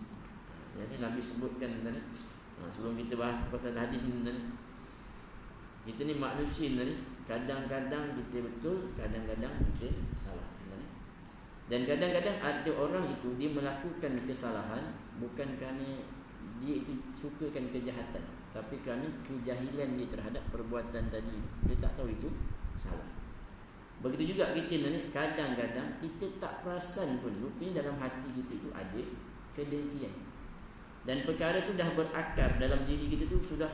Jadi Nabi sebutkan kan, sebelum kita bahas pasal hadis ni kan, kita ni manusia ni, kadang-kadang kita betul, kadang-kadang kita salah. Dan kadang-kadang ada orang itu dia melakukan kesalahan bukan kerana dia itu sukakan kejahatan, tapi kerana kejahilan dia terhadap perbuatan tadi. Dia tak tahu itu salah. Begitu juga kita ni, kadang-kadang kita tak perasan pun rupanya dalam hati kita itu ada kedengkian. Dan perkara itu dah berakar dalam diri kita tu sudah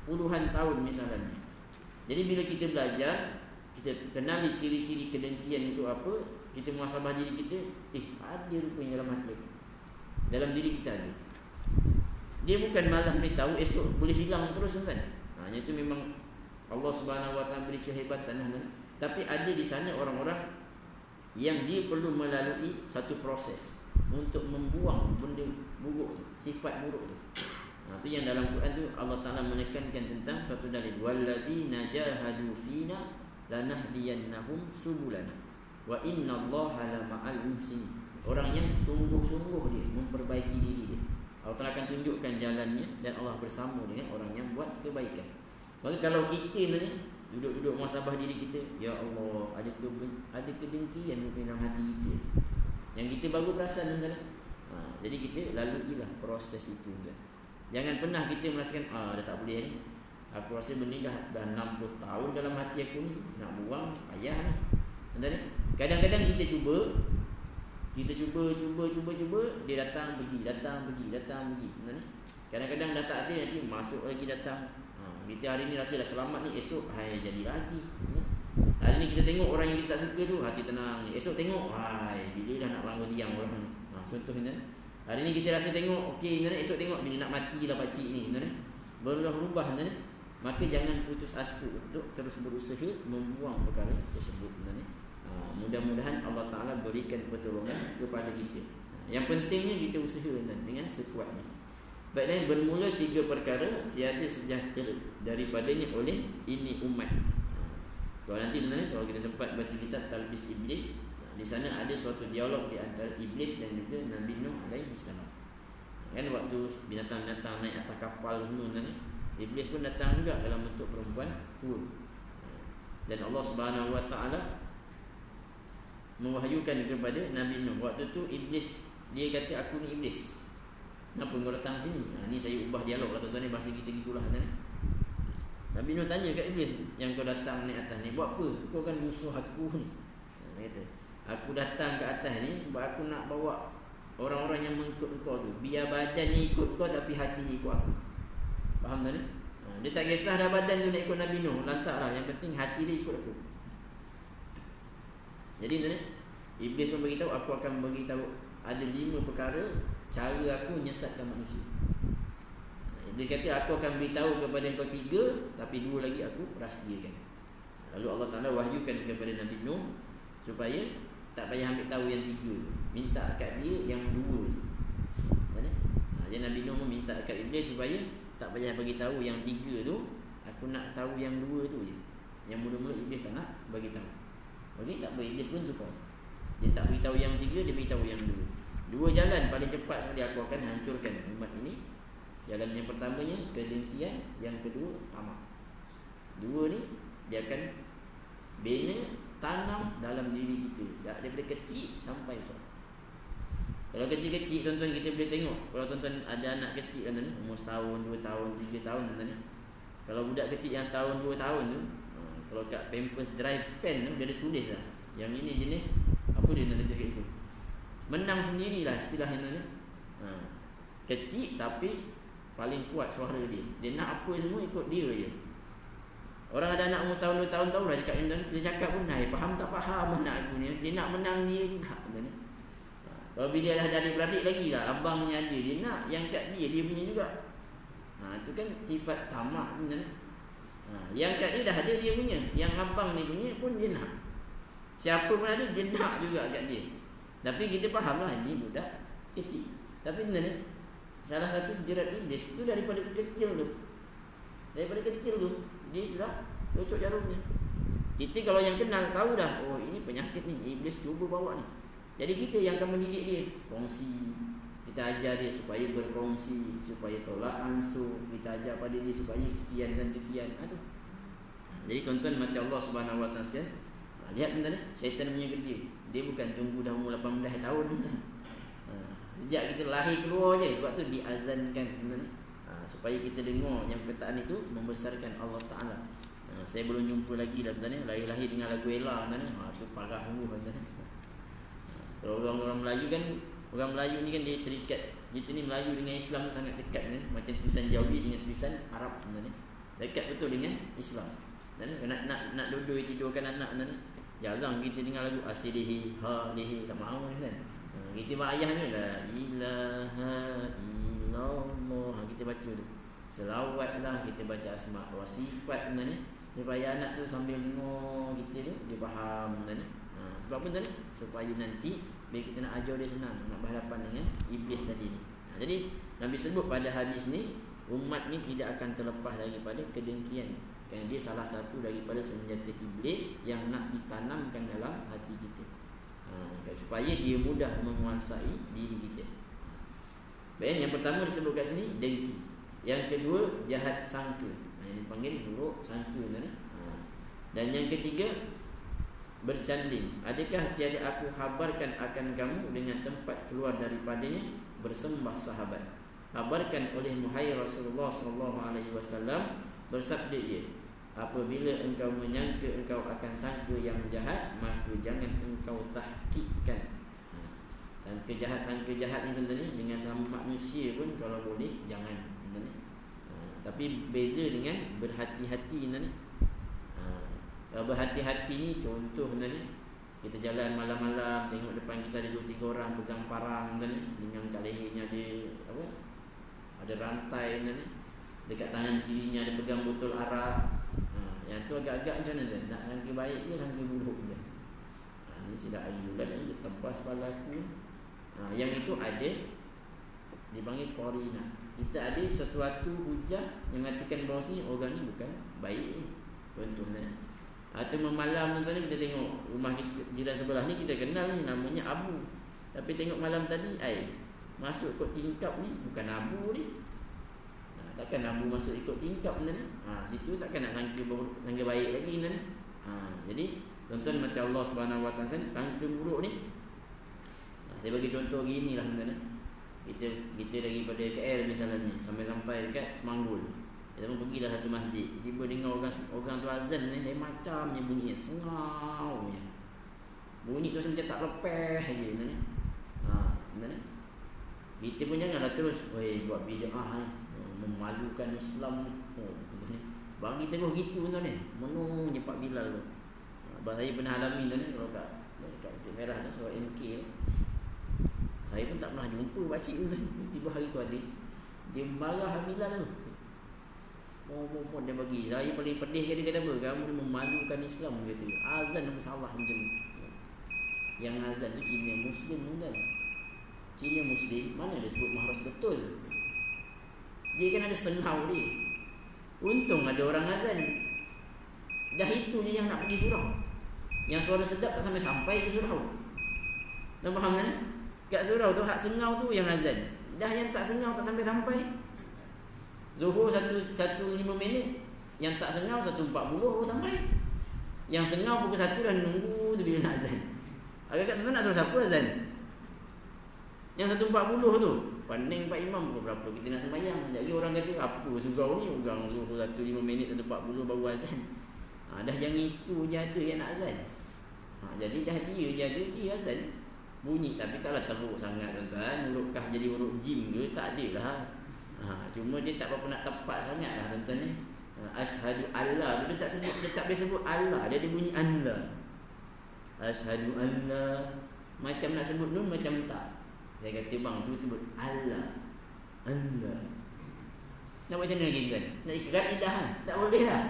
puluhan tahun misalnya. Jadi bila kita belajar, kita kenali ciri-ciri kedengkian itu apa, kita muhasabah diri kita, ada rupanya dalam hati aku, dalam diri kita ada. Dia bukan malah beritahu, esok boleh hilang terus kan. Itu memang Allah Subhanahu Wa Taala beri kehebatan. Tapi ada di sana orang-orang yang dia perlu melalui satu proses untuk membuang benda buruk tu, sifat buruk tu. Itu yang dalam Quran tu Allah Taala menekankan tentang suatu dalil, walladzina jahadu fina lanahdiyannahum subulana wa innallaha lama'al muhsinin. Orang yang sungguh-sungguh dia memperbaiki diri dia, Allah Taala akan tunjukkan jalannya dan Allah bersama dengan orang yang buat kebaikan. Maka kalau kita ni duduk-duduk muhasabah diri kita, ya Allah, ada kedengkian dalam hati kita. Yang kita baru perasan tuan. Jadi kita laluilah proses itu tuan. Jangan pernah kita merasakan dah tak boleh ni. Aku rasa benda ni dah 60 tahun dalam hati aku ni, nak buang payah ni. Tuan ni. Kadang-kadang kita cuba, dia datang pergi. Tuan ni. Kadang-kadang dah tak ada, nanti masuk lagi datang. Kita hari ni rasa dah selamat ni, esok hai jadi lagi. Hari ni kita tengok orang yang kita tak suka tu, hati tenang. Esok tengok, hai bila dah nak bangun tiang orang ni. Contohnya, hari ni kita rasa tengok okey, esok tengok bila nak mati lah pakcik ni, berubah. Maka jangan putus asa untuk terus berusaha membuang perkara tersebut. Mudah-mudahan Allah Ta'ala berikan pertolongan kepada kita. Yang pentingnya kita usaha dengan sekuatnya. Baiklah, bermula 3 perkara tiada sejahtera daripadanya oleh ini umat. Kalau nanti kalau kita sempat baca kitab Talbis Iblis, di sana ada suatu dialog di antara iblis dan juga Nabi Nuh alaihi salam. Kan waktu binatang-binatang naik atas kapal semua iblis pun datang juga dalam bentuk perempuan tua. Dan Allah Subhanahu wa taala mewahyukan kepada Nabi Nuh. Waktu tu iblis dia kata, aku ni iblis. Kenapa kau datang sini? Ni saya ubah dialog lah tuan-tuan ni, bahasa kita gitulah Nabi Nuh tanya kat iblis, yang kau datang naik atas ni buat apa? Kau kan musuh aku ni. Dia kata, aku datang ke atas ni sebab aku nak bawa orang-orang yang mengikut kau tu. Biar badan ni ikut kau tapi hati ni ikut aku. Faham tak ni? Dia tak kisah dah badan tu nak ikut Nabi Nuh, lantaklah, yang penting hati dia ikut aku. Jadi iblis pun beritahu, aku akan beritahu ada 5 perkara cara aku menyesatkan manusia. Iblis kata, aku akan beritahu kepada kau 3, tapi 2 lagi aku rahsiakan. Lalu Allah Ta'ala wahyukan kepada Nabi Nuh supaya tak payah ambil tahu yang 3 tu, minta kat dia yang 2 tu. Jadi Nabi Nuh meminta kat iblis supaya tak payah bagi tahu yang 3 tu, aku nak tahu yang 2 tu je. Yang mula-mula iblis tak nak bagi tahu. Okey, tak apa, iblis pun tukar. Dia tak beritahu yang 3, dia beritahu yang 2. 2 jalan paling cepat sekali aku akan hancurkan umat ini. Jalan yang pertamanya kedengkian, yang kedua tamak. 2 ni dia akan bina, tanam dalam diri kita daripada kecil sampai besar. Kalau kecil-kecil tuan-tuan kita boleh tengok, kalau tuan-tuan ada anak kecil tuan-tuan, umur setahun, 2 tahun, 3 tahun tuan-tuan. Kalau budak kecil yang setahun, 2 tahun tu, kalau kat Pampers Dry Pen tu dia ada tulis lah, yang ini jenis apa dia nak tulis kat situ. Menang sendirilah istilahnya tuan-tuan. Kecil tapi paling kuat suara dia. Dia nak apa semua ikut dia je. Orang ada anak umur setahun, 2 tahun tahu lah cakap yang tuan, dia cakap pun, hai faham tak faham anak aku ni. Dia nak menang dia juga tuan-tuan. Kalau bila dah jadi beradik lagi lah, abangnya ada, dia nak yang kat dia punya juga. Itu kan sifat tamak tuan-tuan. Yang kat dia dah ada dia punya, yang abang ni punya pun dia nak. Siapa pun ada, dia nak juga kat dia. Tapi kita faham lah, ini budak kecil. Tapi tuan-tuan, salah satu jerat iblis tu daripada kecil tu. Daripada kecil tu dia sudah cocok jarumnya. Kita kalau yang kenal tahu dah, oh ini penyakit ni, iblis cuba bawa ni. Jadi kita yang akan mendidik dia, kongsi. Kita ajar dia supaya berkongsi, supaya tolak ansur. Kita ajar pada dia supaya sekian dan sekian. Tu. Jadi tuan-tuan mati Allah Subhanahu Wa Taala sekalian, lihat tuan-tuan, syaitan punya kerja. Dia bukan tunggu dah umur 18 tahun tuan-tuan. Sejak kita lahir keluar je, waktu diazankan tuan-tuan. Supaya kita dengar yang perkataan itu membesarkan Allah Ta'ala. Saya belum jumpa lagi dah tuan-tuan, lahir-lahir dengan lagu Ella tuan-tuan. Itu parah sungguh tuan-tuan. Kalau orang-orang Melayu kan, orang Melayu ni kan dia terikat, kita ni Melayu dengan Islam sangat dekat kan? Macam tulisan Jawi dengan tulisan Arab tuan-tuan. Dekat betul dengan Islam. Dan nak duduk tidurkan anak tuan-tuan. Jarang kita dengar lagu asilihi halihi, tak mahu kan. Kita mak ayahnya la ilaha illallah, kita baca tu. Selawat lah, kita baca asma wa sifat tuan-tuan. Supaya anak tu sambil dengar kita tu, dia faham tuan-tuan. Sebab apa tuan-tuan? Supaya nanti bila kita nak ajar dia senang, nak berhadapan dengan iblis tadi ni. Jadi Nabi sebut pada hadis ni, umat ni tidak akan terlepas daripada kedengkian. Kerana dia salah satu daripada senjata iblis yang nak ditanamkan dalam hati kita. Supaya dia mudah menguasai diri kita. Baik, yang pertama disebut kat sini dengki. Yang kedua jahat sangka. Yang dipanggil buruk sangka tuan-tuan. Dan yang ketiga bercanding. Adakah tiada aku khabarkan akan kamu dengan tempat keluar daripadanya? Bersembah sahabat. Kabarkan oleh Muhai Rasulullah sallallahu alaihi wasallam, bersabda ia, apabila engkau menyangka engkau akan sangka yang jahat, maka jangan engkau tahqiqkan. Sangka jahat ni tuan-tuan ni, dengan sama manusia pun kalau boleh jangan, tuan-tuan ni. Tapi beza dengan berhati-hati, tuan-tuan ni. Berhati-hati ni contoh, tuan-tuan ni, kita jalan malam-malam, tengok depan kita ada 2-3 orang pegang parang, tuan-tuan ni, dengan kat lehernya ada apa? Ada rantai, tuan-tuan ni. Dekat tangan kirinya ada pegang botol arak. Yang tu agak-agak macam mana, tuan? Nak sangka baik ke sangka buruk, tuan? Ni silap ayulan yang dia tebas kepala aku. Yang itu ada dipanggil qarina. Kita ada sesuatu hujah yang mengatakan bahawa sini orang ni bukan baik. Contohnya, atau malam tuan-tuan ni kita tengok rumah kita, jiran sebelah ni kita kenal ni namanya Abu. Tapi tengok malam tadi masuk ikut tingkap ni bukan Abu ni. Takkan Abu masuk ikut tingkap ni. Situ takkan nak sangka baik lagi ni. Jadi tuan-tuan mati Allah Subhanahu Wa Taala, sangka buruk ni. Saya bagi contoh gini lah, tuan-tuan. Kita daripada KL misalnya sampai dekat Semanggul. Kita pun pergilah satu masjid. Tiba dengar orang tu azan ni, lain macamnya bunyinya, sengaunya. Bunyi tu macam tak lepas je, tuan-tuan. Tuan-tuan. Kita pun janganlah terus buat bid'ah ni, memalukan Islam. Bagi terus gitu, tuan-tuan ni. Menungnya Pak Bilal tu. Saya pernah alami, tuan-tuan, kalau kat Bukit Merah tu, surau MK tu. Saya pun tak pernah jumpa pakcik tu. Tiba hari tu ada, dia marah Bilal tu. Pun dia bagi. Saya paling pedih dia kata apa? Kamu memalukan Islam, kata. Azan masalah macam ni. Yang azan tu Cina Muslim, tuan. Cina Muslim, mana dia sebut mahras betul? Dia kan ada sengau dia. Untung ada orang azan. Dah itu je yang nak pergi surau. Yang suara sedap tak sampai ke surau. Dah faham kan? Kat surau tu hak sengau tu yang azan. Dah yang tak sengau tak sampai-sampai. Zuhur 1:05 minit, yang tak sengau 1:40 baru sampai. Yang sengau pukul 1 dah nunggu tu bila nak azan. Agak-agak tuan nak suruh siapa azan? Yang 1:40 tu, panding Pak Imam pukul berapa kita nak sembahyang. Jadi orang kata apa surau ni, orang zuhur 1:05 minit 1:40 baru azan. Dah yang itu je ada yang nak azan. Jadi dah dia je ada, dia azan. Bunyi tapi taklah teruk sangat, tuan-tuan. Hurukkah jadi huruf jim ke? Tak ada lah. Cuma dia tak berapa nak tepat sangat lah, tuan-tuan ni. Asyhadu Allah tu dia tak sebut, dia tak boleh sebut Allah, dia ada bunyi Allah. Asyhadu Allah. Macam nak sebut nun macam tak. Saya kata bang tu sebut Allah. Allah. Nak macam mana lagi, tuan? Nak ikrar lidah kan? Tak boleh lah.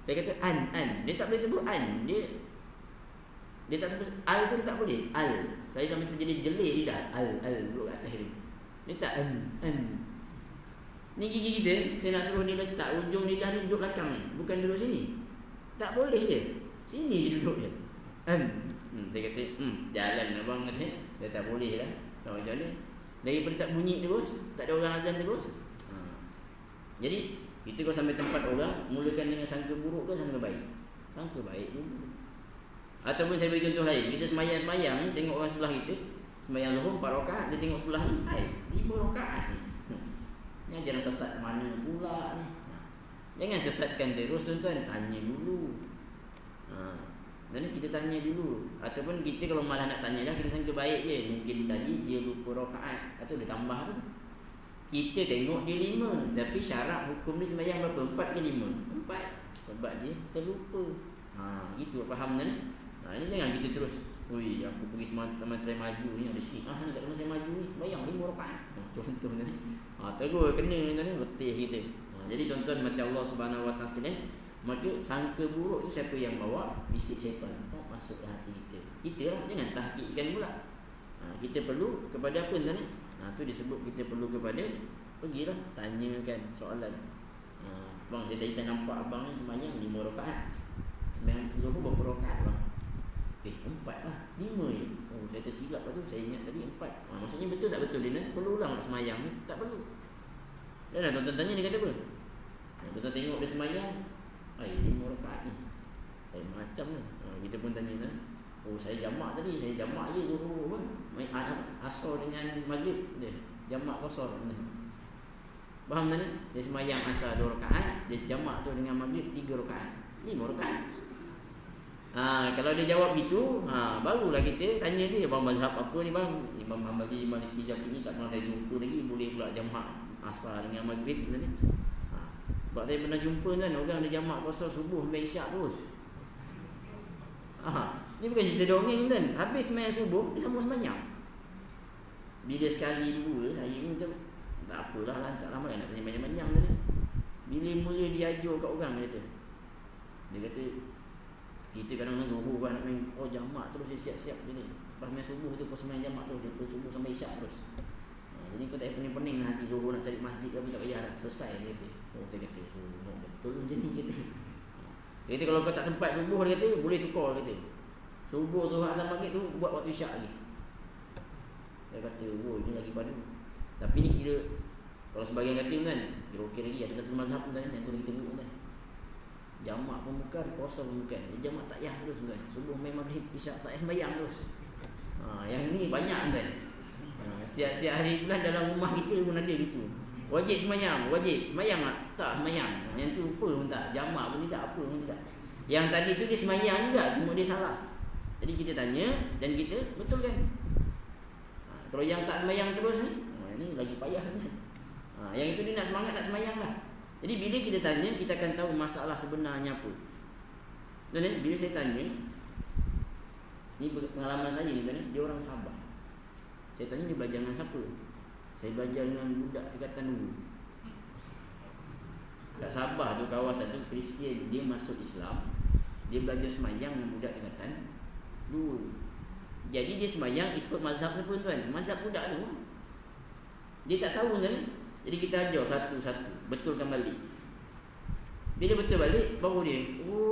Saya kata an. Dia tak boleh sebut an. Dia tak sebut al tu, dia tak boleh. Al. Saya sampai terjadi jelir lidah. Al duduk atas ni. Dia tak an. Ni gigi kita, saya nak suruh dia letak ujung lidah ni duduk belakang ni, bukan duduk sini. Tak boleh dia. Sini je duduk dia. Dia kata, jalan abang kata. Dia tak boleh lah. Tahu macam mana? Daripada tak bunyi terus, tak ada orang azan terus. Jadi kita kalau sampai tempat orang, mulakan dengan sangka buruk ke sangka baik? Sangka baik dulu. Ataupun saya beri contoh lain, kita semayang-semayang, tengok orang sebelah kita, semayang zuhur 4 rakaat, dia tengok sebelah ni, 5 rakaat ni. Ni jangan sesat mana pula ni. Jangan sesatkan terus, tuan-tuan, tanya dulu. Dan kita tanya dulu. Ataupun kita kalau malah nak tanya dah, kita sangka baik je. Mungkin tadi dia lupa rakaat, atau dia tambah tu. Kita tengok dia 5, tapi syarat hukum ni sembahyang berapa? 4 ke 5? 4. Sebab dia terlupa. Gitu, faham tak ni? Ini jangan kita terus, aku pergi teman saya maju ni, ada syiah ni kat teman saya maju ni, sembahyang 5 rakaat. Contoh ni. Terus kena ni, letih kita. Jadi tuan-tuan mati Allah Subhanahu Wa Taala sekalian, maka sangka buruk tu siapa yang bawa? Bisik syaitan. Masuk dalam hati kita. Kita lah, jangan tahqiqkan pula. Kita perlu kepada apa tuan ni? Tu disebut kita perlu kepada, pergilah tanyakan soalan. Bang, saya tadi tak nampak abang ni sembahyang 5 rakaat. Sembahyang zuhur berapa rakaat bang? 4 lah, 5 je. Saya tersilap lah tu, saya ingat tadi 4. Maksudnya betul tak betul? Dia perlu ulang nak sembahyang ni? Tak perlu. Dan tuan-tuan tanya dia kata apa? Tuan-tuan tengok dia sembahyang 5 rakaat ni. Macam ni. Kita pun tanya lah. Oh saya jamak tadi, saya jamak je Zuhur pun. Asar dengan Maghrib dia jamak qasar. Faham tak ni? Dia sembahyang asar 2 rakaat, dia jamak tu dengan Maghrib 3 rakaat. 5 rakaat. Kalau dia jawab itu, barulah kita tanya dia, bang mazhab apa ni bang? Imam Hambali, Maliki, Syafi'i tak pernah saya jumpa lagi boleh pula jamak asar dengan Maghrib ni. Sebab saya pernah jumpa kan orang dia jamak qasar subuh sampai isyak terus. Ni bukan cerita dongeng kan. Habis sembahyang subuh dia sambung sembahyang. Bila sekali dua saya pun macam tak apalah lah, tak lama nak tanya banyak-banyak tadi. Bila mula dia ajar kat orang dia kata kita kadang-kadang Zuhur kan nak main jamak terus dia siap-siap gini. Lepas main subuh tu kau sembahyang jamak tu dia subuh sampai isyak terus. Jadi kau tak pening-pening nanti Zuhur nak cari masjid tapi tak payah dah selesai dia kata. Saya kata betul macam ni kata. Dia kata kalau kau tak sempat subuh dia kata boleh tukar dia kata. Subuh tu azan maghrib tu buat waktu isyak lagi. Dia kata ini lagi padu. Tapi ni kira kalau sebagian kata kan kira okey lagi ada satu mazhab pun kan yang tu kita tengok kan. Jamak pun bukan, kosong pun bukan. Dia jamak tak payah terus kan. Subuh main maghrib isyak tak payah sembahyang terus. Yang ni banyak kan. Siap-siap hari bulan dalam rumah kita pun ada gitu. Wajib sembahyang, wajib. Sembahyang tak sembahyang. Yang tu apa pun tak. Jamak pun tidak, apa pun tidak. Yang tadi tu dia sembahyang juga, cuma dia salah. Jadi kita tanya dan kita betul kan. Kalau yang tak sembahyang terus ni, ini lagi payah kan. Yang itu dia nak semangat nak sembahyang lah. Jadi bila kita tanya, kita akan tahu masalah sebenarnya apa. Dan bila saya tanya, ni pengalaman saya ni kan, dia orang Sabah. Saya tanya dia belajar dengan siapa? Saya belajar dengan budak tingkatan dulu. Kat Sabah tu kawasan tu Kristian, dia masuk Islam. Dia belajar sembahyang dengan budak tingkatan 2. Jadi dia sembahyang ikut mazhab siapa tuan? Mazhab budak tu. Dia tak tahu kan? Jadi kita ajar satu-satu, betulkan balik. Bila betul balik, baru dia,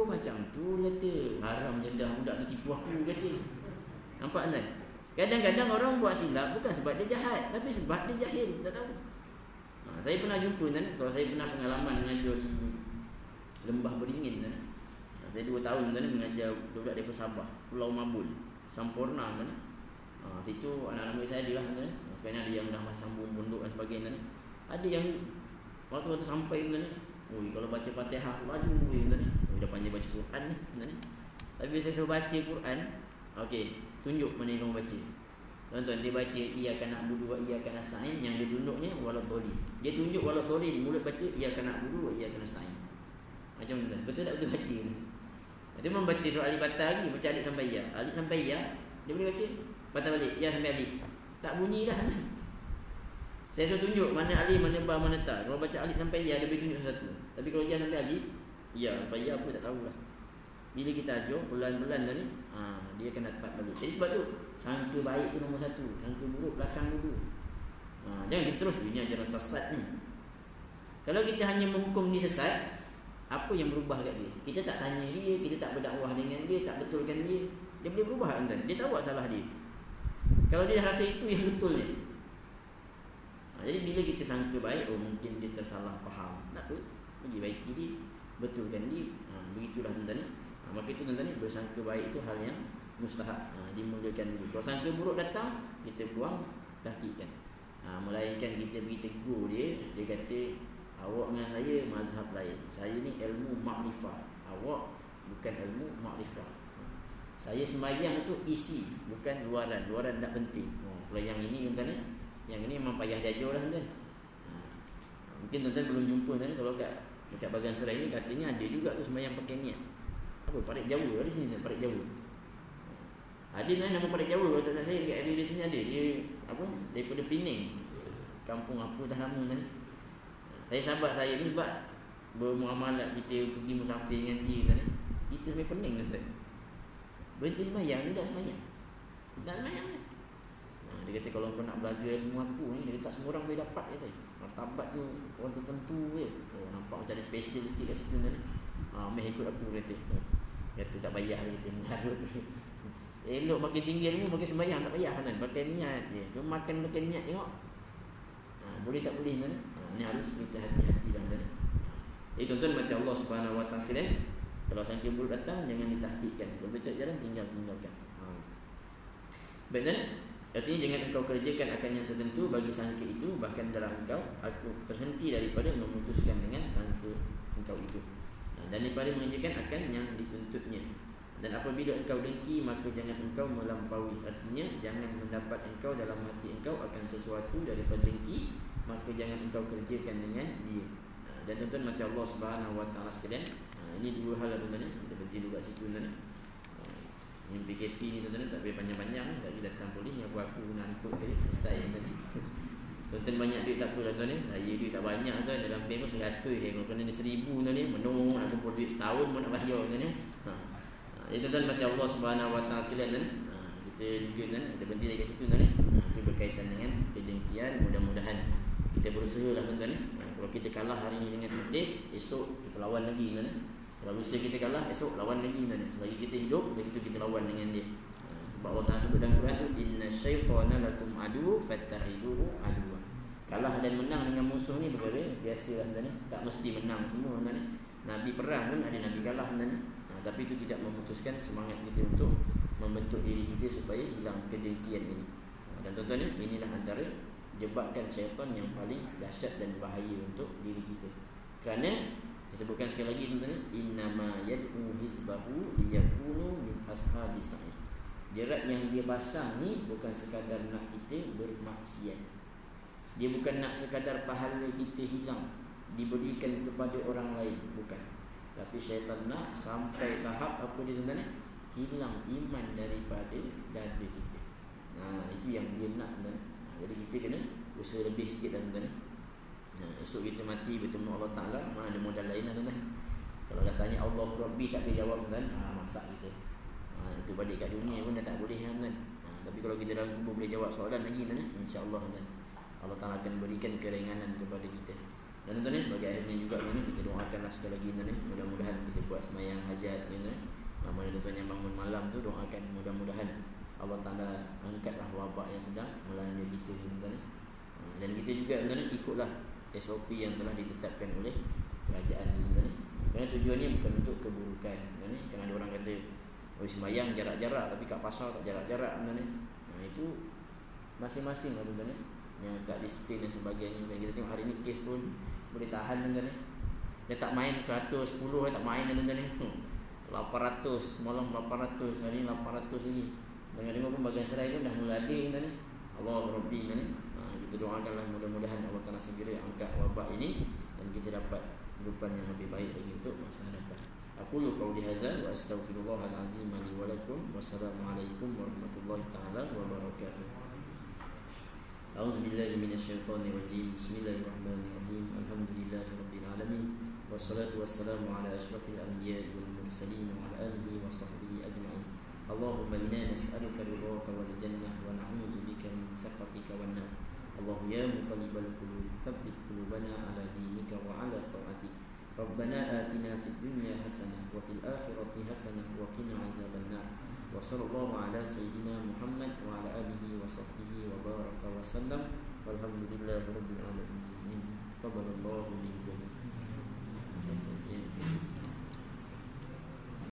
macam tu dia kata. Haram jendah budak ni tipu aku kata. Nampak kan? Kadang-kadang orang buat silap bukan sebab dia jahat, tapi sebab dia jahil, tak tahu. Saya pernah jumpa kan, kalau saya pernah pengalaman mengajar di Lembah Beringin kan. Saya 2 tahun kan mengajar budak daripada Sabah, Pulau Mabul, Sampurna kan. Situ anak-anak murid saya dia lah kan. Sebenarnya ada yang dah masih sambung pondok dan sebagainya kan. Ada yang waktu-waktu sampai kan. Kalau baca Fatihah laju kan. Dah pandai baca Quran ni kan. Tapi bila saya suruh baca Quran, okey, tunjuk mana yang kamu baca. Tuan-tuan, dia baca iyyaka na'budu wa iyyaka nasta'in, yang dia tunjuknya waladhdallin. Dia tunjuk waladhdallin, mulut baca iyyaka na'budu wa iyyaka nasta'in. Macam mana? Betul tak betul baca ni? Dia membaca surah Alif Bata lagi, baca alif sampai ya. Alif sampai ya, dia boleh baca. Bata balik, ya sampai alif. Tak bunyi dah. Saya suruh tunjuk mana alif, mana ba, mana ta. Kalau baca alif sampai ya, dia boleh tunjuk satu. Tapi kalau ya sampai alif, ya sampai ya apa tak tahulah. Bila kita ajar pelan-pelan tadi, dia akan dapat balik. Jadi sebab tu sangka baik tu nombor 1, sangka buruk belakang dulu. Jangan kita terus ini ajaran sesat ni. Kalau kita hanya menghukum ni sesat, apa yang berubah kat dia? Kita tak tanya dia, kita tak berdakwah dengan dia, tak betulkan dia, dia boleh berubah kan? Dia tahu salah dia. Kalau dia rasa itu yang betulnya. Jadi bila kita sangka baik, mungkin dia tersalah faham. Tak apa, pergi baik jadi betulkan dia. Begitulah tuan-tuan ni. Maka itu tuan-tuan ni, bersangka baik itu hal yang mustahab, dimulakan dulu. Kalau sangka buruk datang, kita buang, tahqiqkan. Melainkan kita pergi tegur dia, dia kata awak dengan saya mazhab lain. Saya ni ilmu makrifah, awak bukan ilmu makrifah. Saya sembahyang tu isi, bukan luaran. Luaran tak penting. Kalau yang ini tuan-tuan ni, yang ini memang payah jajar lah tuan. Mungkin tuan-tuan belum jumpa tuan. Kalau dekat bahagian serai ni katanya ada juga tu sembahyang pakai niat. Apa? Parit Jawa ada sini, Parit Jawa. Ada nama Parit Jawa, kalau tak saya dekat di sini ada. Dia apa? Daripada Penang. Kampung apa dah lama kan. Saya sahabat saya ni sebab bermuamalat kita pergi musafir dengan dia kan. Kita sampai pening kan. Berhenti sembahyang, dia tak sembahyang. Tak sembahyang kan. Dia kata kalau kau nak belajar ilmu aku ni, dia tak semua orang boleh dapat kata. Martabat tu orang tertentu je. Nampak macam ada special sikit kat situ kan. Meh ikut aku kata. Kata tak payah kita mengarut. Elok makin tinggi ilmu makin sembahyang tak payah kan. Pakai niat je. Cuma makan pakai niat tengok. Boleh tak boleh kan. Ni harus kita hati-hati dah kan. Tuan-tuan mati Allah Subhanahu Wa Taala sekalian. Kalau sangka buruk datang jangan ditahqiqkan. Kalau baca jalan tinggalkan. Benar? Artinya jangan engkau kerjakan akan yang tertentu bagi sangka itu, bahkan dalam engkau aku terhenti daripada memutuskan dengan sangka engkau itu. Dan daripada mengerjakan akan yang dituntutnya. Dan apabila engkau dengki, maka jangan engkau melampaui. Artinya jangan mendapat engkau dalam hati engkau akan sesuatu daripada dengki, maka jangan engkau kerjakan dengan dia. Dan tuan-tuan mati Allah Subhanahu Wa Taala sekalian, ini dua hal lah tuan-tuan. Kita berhenti dulu kat situ tuan-tuan. Yang PKP ni tuan-tuan tak boleh panjang-panjang ni, bagi datang polis yang aku ngantuk tadi selesai tadi. Tuan-tuan banyak duit tak apa tuan-tuan ni. Saya duit tak banyak tuan, dalam bank pun 100 je. Kalau kena ni 1000 tuan ni, menung nak kumpul duit setahun pun nak bayar tuan ni. Jadi tuan-tuan mati Allah Subhanahu Wa Taala sekalian tuan. Kita juga tuan, kita berhenti dekat situ tuan ni. Itu berkaitan dengan kedengkian. Mudah-mudahan kita berusaha lah tuan-tuan ni. Kalau kita kalah hari ni dengan iblis, esok kita lawan lagi tuan. Kalau usaha kita kalah, esok lawan lagi tuan. Selagi kita hidup, begitu kita lawan dengan dia. Sebab Allah Ta'ala sebut dalam Quran tu, inna syaitana lakum adu fattakhiduhu aduwa. Kalah dan menang dengan musuh ni perkara biasa tuan. Tak mesti menang semua tuan. Nabi perang pun ada Nabi kalah tuan. Tapi itu tidak memutuskan semangat kita untuk membentuk diri kita supaya hilang kedengkian ini. Dan tuan-tuan ni, inilah antara jebakan syaitan yang paling dahsyat dan bahaya untuk diri kita. Kerana saya sebutkan sekali lagi tuan-tuan, innama yad'u hizbahu liyakunu min ashabis sa'ir. Jerat yang dia pasang ni bukan sekadar nak kita bermaksiat. Dia bukan nak sekadar pahala kita hilang, diberikan kepada orang lain, bukan. Tapi syaitan nak sampai tahap apa dia tuan-tuan? Hilang iman daripada dada kita. Itu yang dia nak tuan. Jadi kita kena usaha lebih sikit tuan-tuan. Esok kita mati bertemu Allah Ta'ala, mana ada modal lain tuan-tuan. Kalau dah tanya Allah Rabbi tak boleh jawab tuan, masak kita. Itu balik kat dunia pun dah tak boleh tuan. Tapi kalau kita dalam kubur boleh jawab soalan lagi tuan, insya-Allah tuan. Allah Ta'ala akan berikan keringanan kepada kita. Dan tuan-tuan sebagai akhirnya juga tuan, kita doakanlah sekali lagi tuan. Mudah-mudahan kita buat sembahyang hajat tuan. Mana tuan-tuan yang bangun malam tu doakan mudah-mudahan Allah Ta'ala angkatlah wabak yang sedang melanda kita tuan. Dan kita juga tuan ikutlah SOP yang telah ditetapkan oleh kerajaan tuan. Kerana tujuannya bukan untuk keburukan tuan. Kan ada orang kata sembahyang jarak-jarak tapi kat pasar tak jarak-jarak tuan. Itu masing-masing lah tuan. Yang tak disiplin dan sebagainya. Dan kita tengok hari ni kes pun boleh tahan tuan. Dia tak main 110, dia tak main tuan. 800 malam 800, hari ni 800 lagi. Dengar-dengar pun bagian serai pun dah mula ada tuan. Allah Rabbi tuan. Kita doakanlah mudah-mudahan Allah Ta'ala segera angkat wabak ini dan kita dapat kehidupan yang lebih baik lagi untuk masa hadapan. Aqulu qawli hadza wa astaghfirullahal azim li wa lakum. Wassalamualaikum warahmatullahi taala wabarakatuh. A'udzu billahi minasyaitonir rajim. Bismillahirrahmanirrahim. Alhamdulillahirabbil alamin. Wassalatu wassalamu ala asyrafil anbiya'i wal mursalin wa ala alihi wa sahbihi ajma'in. Allahumma inna nas'aluka ridhaka wal jannah wa na'udzu bika min sakhatika wan nar. Allahu ya muqallibal qulub tsabbit qulubana ala dinika wa ala ta'atik. Rabbana atina fid dunya hasanah wa fil akhirati hasanah wa qina azaban nar. Wa sallallahu ala sayyidina Muhammad wa ala alihi wa sahbihi wa baraka wa sallam. Walhamdulillahi rabbil alamin. Qabbalallahu minkum.